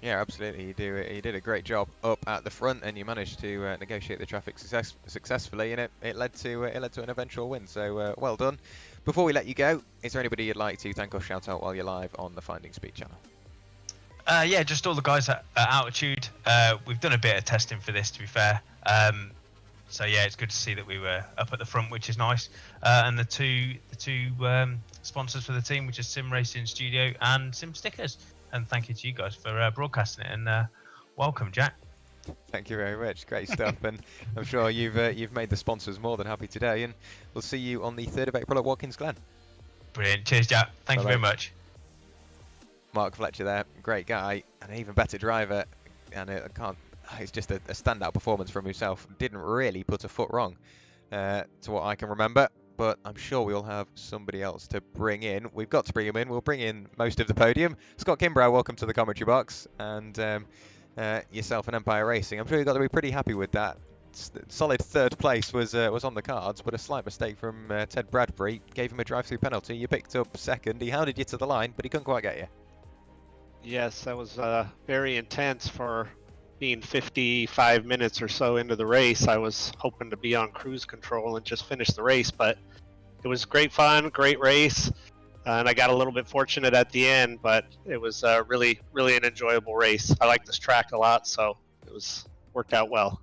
Yeah, absolutely. You did a great job up at the front, and you managed to negotiate the traffic successfully, and it led to an eventual win. So well done. Before we let you go, is there anybody you'd like to thank or shout out while you're live on the Finding Speed channel? Yeah, just all the guys at Altitude. We've done a bit of testing for this, to be fair. So yeah, it's good to see that we were up at the front, which is nice. And the two sponsors for the team, which is SimRacing Studio and Sim Stickers. And thank you to you guys for broadcasting it, and welcome, Jack. Thank you very much. Great stuff, and I'm sure you've made the sponsors more than happy today. And we'll see you on the 3rd of April at Watkins Glen. Brilliant. Cheers, Jack. Thank you very much. Mark Fletcher there, great guy, and an even better driver. And it's just a standout performance from himself. Didn't really put a foot wrong, to what I can remember. But I'm sure we'll have somebody else to bring in. We've got to bring him in. We'll bring in most of the podium. Scott Kimbrough, welcome to the commentary box. And yourself and Empire Racing. I'm sure you've got to be pretty happy with that. Solid 3rd place was on the cards, but a slight mistake from Ted Bradbury gave him a drive-through penalty. You picked up 2nd. He hounded you to the line, but he couldn't quite get you. Yes, that was very intense for being 55 minutes or so into the race. I was hoping to be on cruise control and just finish the race, but it was great fun, great race, and I got a little bit fortunate at the end, but it was really an enjoyable race. I like this track a lot, so it worked out well.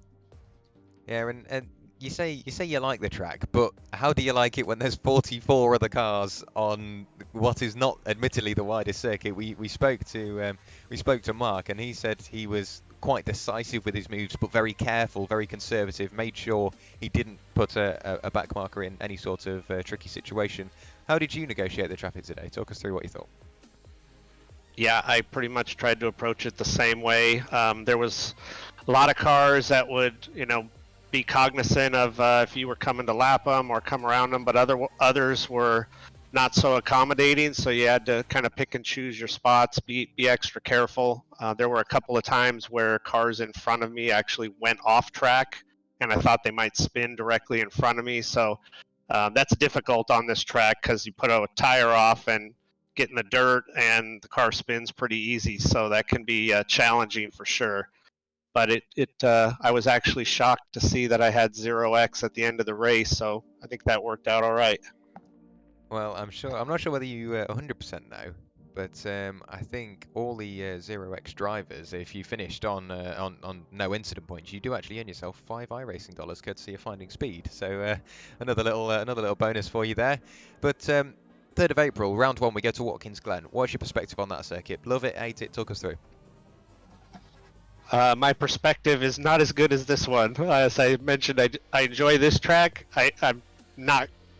Yeah, and you say you like the track, but how do you like it when there's 44 other cars on what is not admittedly the widest circuit? We spoke to Mark, and he said he was quite decisive with his moves, but very careful, very conservative, made sure he didn't put a back marker in any sort of tricky situation. How did you negotiate the traffic today? Talk us through what you thought. Yeah, I pretty much tried to approach it the same way. There was a lot of cars that would, be cognizant of if you were coming to lap them or come around them, but others were not so accommodating, so you had to kind of pick and choose your spots, be extra careful. There were a couple of times where cars in front of me actually went off track, and I thought they might spin directly in front of me. So that's difficult on this track because you put a tire off and get in the dirt, and the car spins pretty easy. So that can be challenging for sure. But I was actually shocked to see that I had 0x at the end of the race, so I think that worked out all right. Well, I'm not sure whether you 100% know, but I think all the 0x drivers, if you finished on no incident points, you do actually earn yourself 5 iRacing dollars courtesy of Finding Speed. So another little bonus for you there. But 3rd of April, round 1, we go to Watkins Glen. What's your perspective on that circuit? Love it, hate it? Talk us through. My perspective is not as good as this one. As I mentioned, I enjoy this track.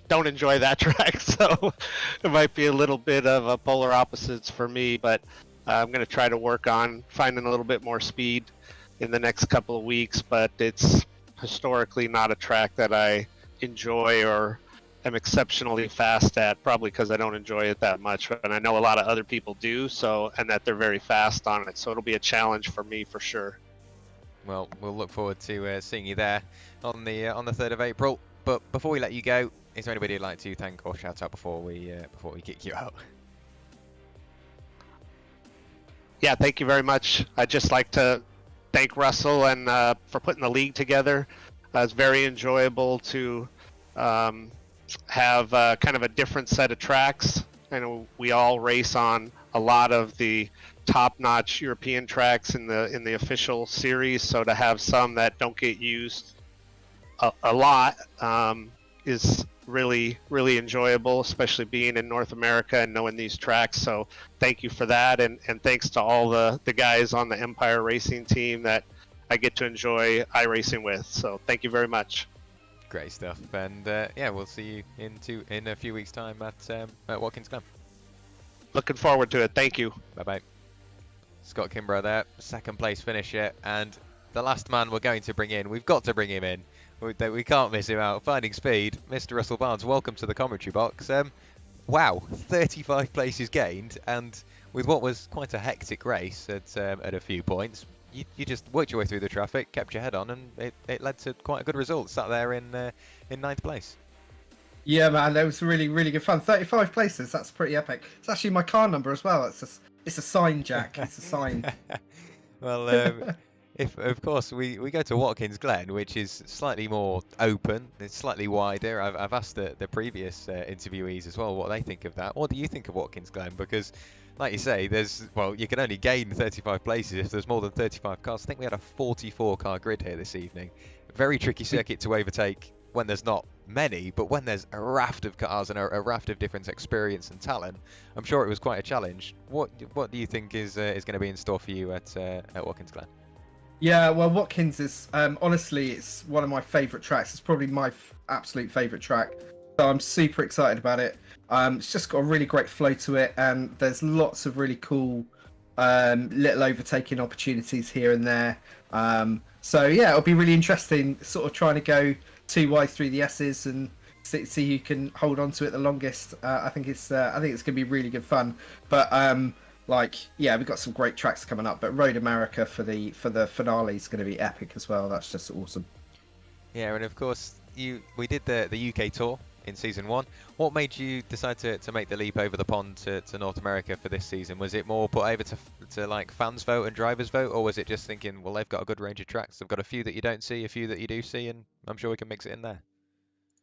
Don't enjoy that track, so it might be a little bit of a polar opposites for me, but I'm going to try to work on finding a little bit more speed in the next couple of weeks. But it's historically not a track that I enjoy or am exceptionally fast at, probably because I don't enjoy it that much, and I know a lot of other people do, and that they're very fast on it, so it'll be a challenge for me for sure. Well, we'll look forward to seeing you there on the 3rd of April. But before we let you go, is there anybody you'd like to thank or shout out before we kick you out? Yeah, thank you very much. I'd just like to thank Russell and for putting the league together. It's very enjoyable to have kind of a different set of tracks. I know we all race on a lot of the top-notch European tracks in the official series, so to have some that don't get used a lot is really enjoyable, especially being in North America and knowing these tracks. So thank you for that, and thanks to all the guys on the Empire Racing team that I get to enjoy iRacing with. So thank you very much. Great stuff, and yeah, we'll see you in a few weeks' time at Watkins Glen. Looking forward to it. Thank you. Bye bye. Scott Kimbrough there, 2nd place finisher, and the last man we're going to bring in. We've got to bring him in. We can't miss him out. Finding Speed, Mr. Russell Barnes. Welcome to the commentary box. Wow, 35 places gained, and with what was quite a hectic race at a few points, you just worked your way through the traffic, kept your head on, and it led to quite a good result. Sat there in 9th place. Yeah, man, that was really good fun. 35 places. That's pretty epic. It's actually my car number as well. It's a sign, Jack. It's a sign. Well, if of course we go to Watkins Glen, which is slightly more open, it's slightly wider. I've asked the previous interviewees as well what they think of that. What do you think of Watkins Glen? Because, like you say, you can only gain 35 places if there's more than 35 cars. I think we had a 44 car grid here this evening. Very tricky circuit to overtake when there's not many, but when there's a raft of cars and a raft of different experience and talent, I'm sure it was quite a challenge. What do you think is going to be in store for you at Watkins Glen? Yeah, well, Watkins is honestly, it's one of my favourite tracks. It's probably my absolute favourite track, so I'm super excited about it. It's just got a really great flow to it, and there's lots of really cool little overtaking opportunities here and there. So yeah, it'll be really interesting, sort of trying to go 2 wide through the S's and see who can hold on to it the longest. I think it's going to be really good fun. But yeah, we've got some great tracks coming up. But Road America for the finale is going to be epic as well. That's just awesome. Yeah, and of course we did the UK tour in season 1. What made you decide to make the leap over the pond to North America for this season? Was it more put over to like fans vote and drivers vote, or was it just thinking, well, they've got a good range of tracks, they've got a few that you don't see, a few that you do see, and I'm sure we can mix it in there?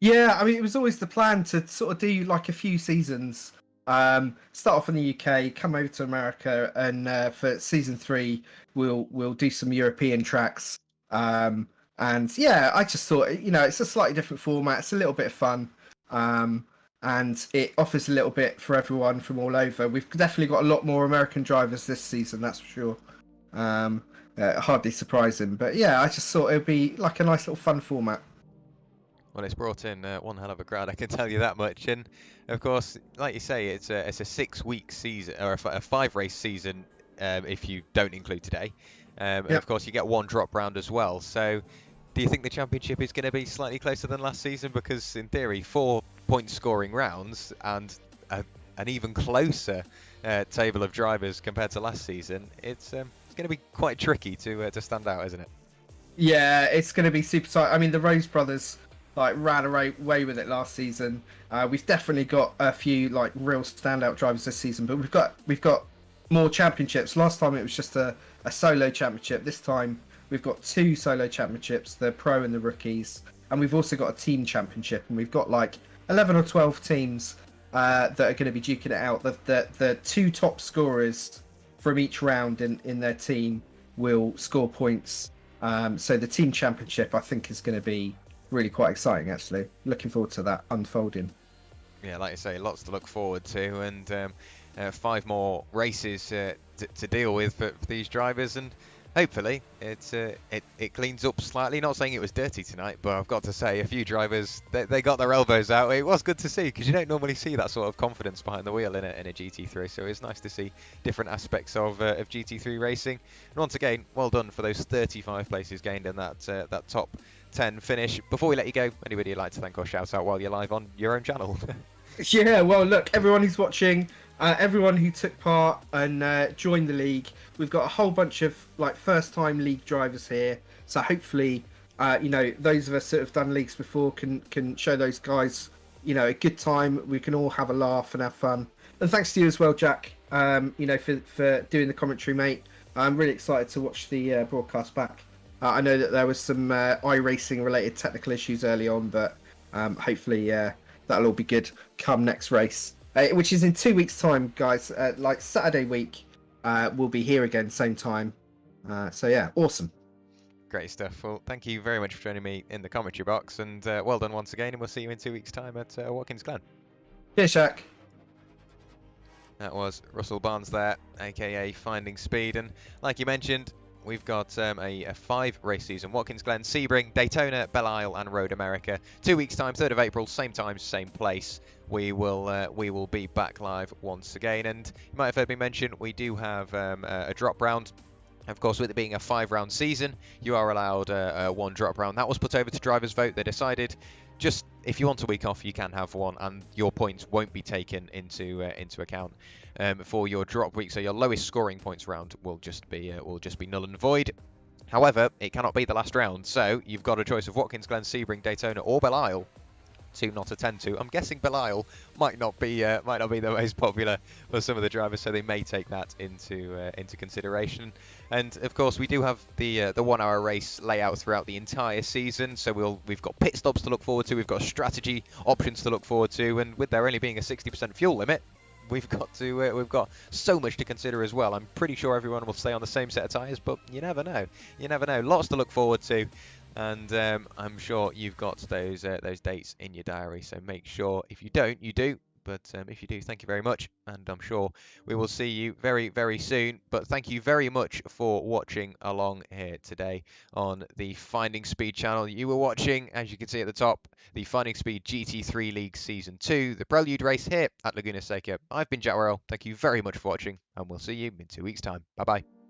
Yeah, I mean, it was always the plan to sort of do like a few seasons. Start off in the UK, come over to America, and for season 3 we'll do some European tracks. And yeah, I just thought, it's a slightly different format. It's a little bit of fun. And it offers a little bit for everyone from all over. We've definitely got a lot more American drivers this season, that's for sure. Hardly surprising, but yeah, I just thought it would be like a nice little fun format. Well, it's brought in one hell of a crowd, I can tell you that much. And of course, like you say, it's a 6-week season, or a 5-race season if you don't include today. And of course, you get 1 drop round as well. So do you think the championship is going to be slightly closer than last season? Because in theory, 4 point scoring rounds and an even closer table of drivers compared to last season, it's going to be quite tricky to stand out, isn't it? Yeah, it's going to be super tight. I mean, the Rose brothers ran away with it last season. We've definitely got a few real standout drivers this season, but we've got more championships. Last time it was just a solo championship. This time we've got 2 solo championships, the pro and the rookies, and we've also got a team championship, and we've got 11 or 12 teams that are going to be duking it out. The 2 top scorers from each round in their team will score points. So the team championship, I think, is going to be really quite exciting, actually. Looking forward to that unfolding. Yeah, like I say, lots to look forward to, and 5 more races to deal with for these drivers, and hopefully it cleans up slightly. Not saying it was dirty tonight, but I've got to say a few drivers, they got their elbows out. It was good to see, because you don't normally see that sort of confidence behind the wheel in a GT3, so it's nice to see different aspects of GT3 racing. And once again, well done for those 35 places gained in that top 10 finish. Before we let you go, anybody you'd like to thank or shout out while you're live on your own channel? Yeah, well, look, everyone who's watching, everyone who took part and joined the league. We've got a whole bunch of first-time league drivers here. So hopefully, those of us that have done leagues before can show those guys, a good time. We can all have a laugh and have fun. And thanks to you as well, Jack. For doing the commentary, mate. I'm really excited to watch the broadcast back. I know that there was some iRacing related technical issues early on, but hopefully that'll all be good come next race, which is in 2 weeks' time, guys. Like Saturday week, we'll be here again, same time. So yeah, awesome. Great stuff. Well, thank you very much for joining me in the commentary box, and well done once again, and we'll see you in 2 weeks' time at Watkins Glen. Cheers, Shaq. That was Russell Barnes there, aka Finding Speed, and like you mentioned, we've got a 5 race season: Watkins Glen, Sebring, Daytona, Belle Isle, and Road America. 2 weeks' time, 3rd of April, same time, same place. We will be back live once again, and you might have heard me mention we do have a drop round. Of course, with it being a 5-round season, you are allowed 1 drop round. That was put over to drivers' vote. They decided just if you want a week off, you can have one, and your points won't be taken into account for your drop week. So your lowest scoring points round will just be null and void. However, it cannot be the last round, so you've got a choice of Watkins Glen, Sebring, Daytona, or Belle Isle to not attend to. I'm guessing Belle Isle might not be the most popular for some of the drivers, so they may take that into consideration. And of course, we do have the 1 hour race layout throughout the entire season, so we've got pit stops to look forward to, we've got strategy options to look forward to, and with there only being a 60% fuel limit, we've got so much to consider as well. I'm pretty sure everyone will stay on the same set of tyres, but you never know. Lots to look forward to. And I'm sure you've got those dates in your diary, so make sure if you don't, you do. But if you do, thank you very much, and I'm sure we will see you very, very soon. But thank you very much for watching along here today on the Finding Speed channel. You were watching, as you can see at the top, the Finding Speed GT3 League Season 2, the Prelude Race here at Laguna Seca. I've been Werrell. Thank you very much for watching, and we'll see you in 2 weeks' time. Bye-bye.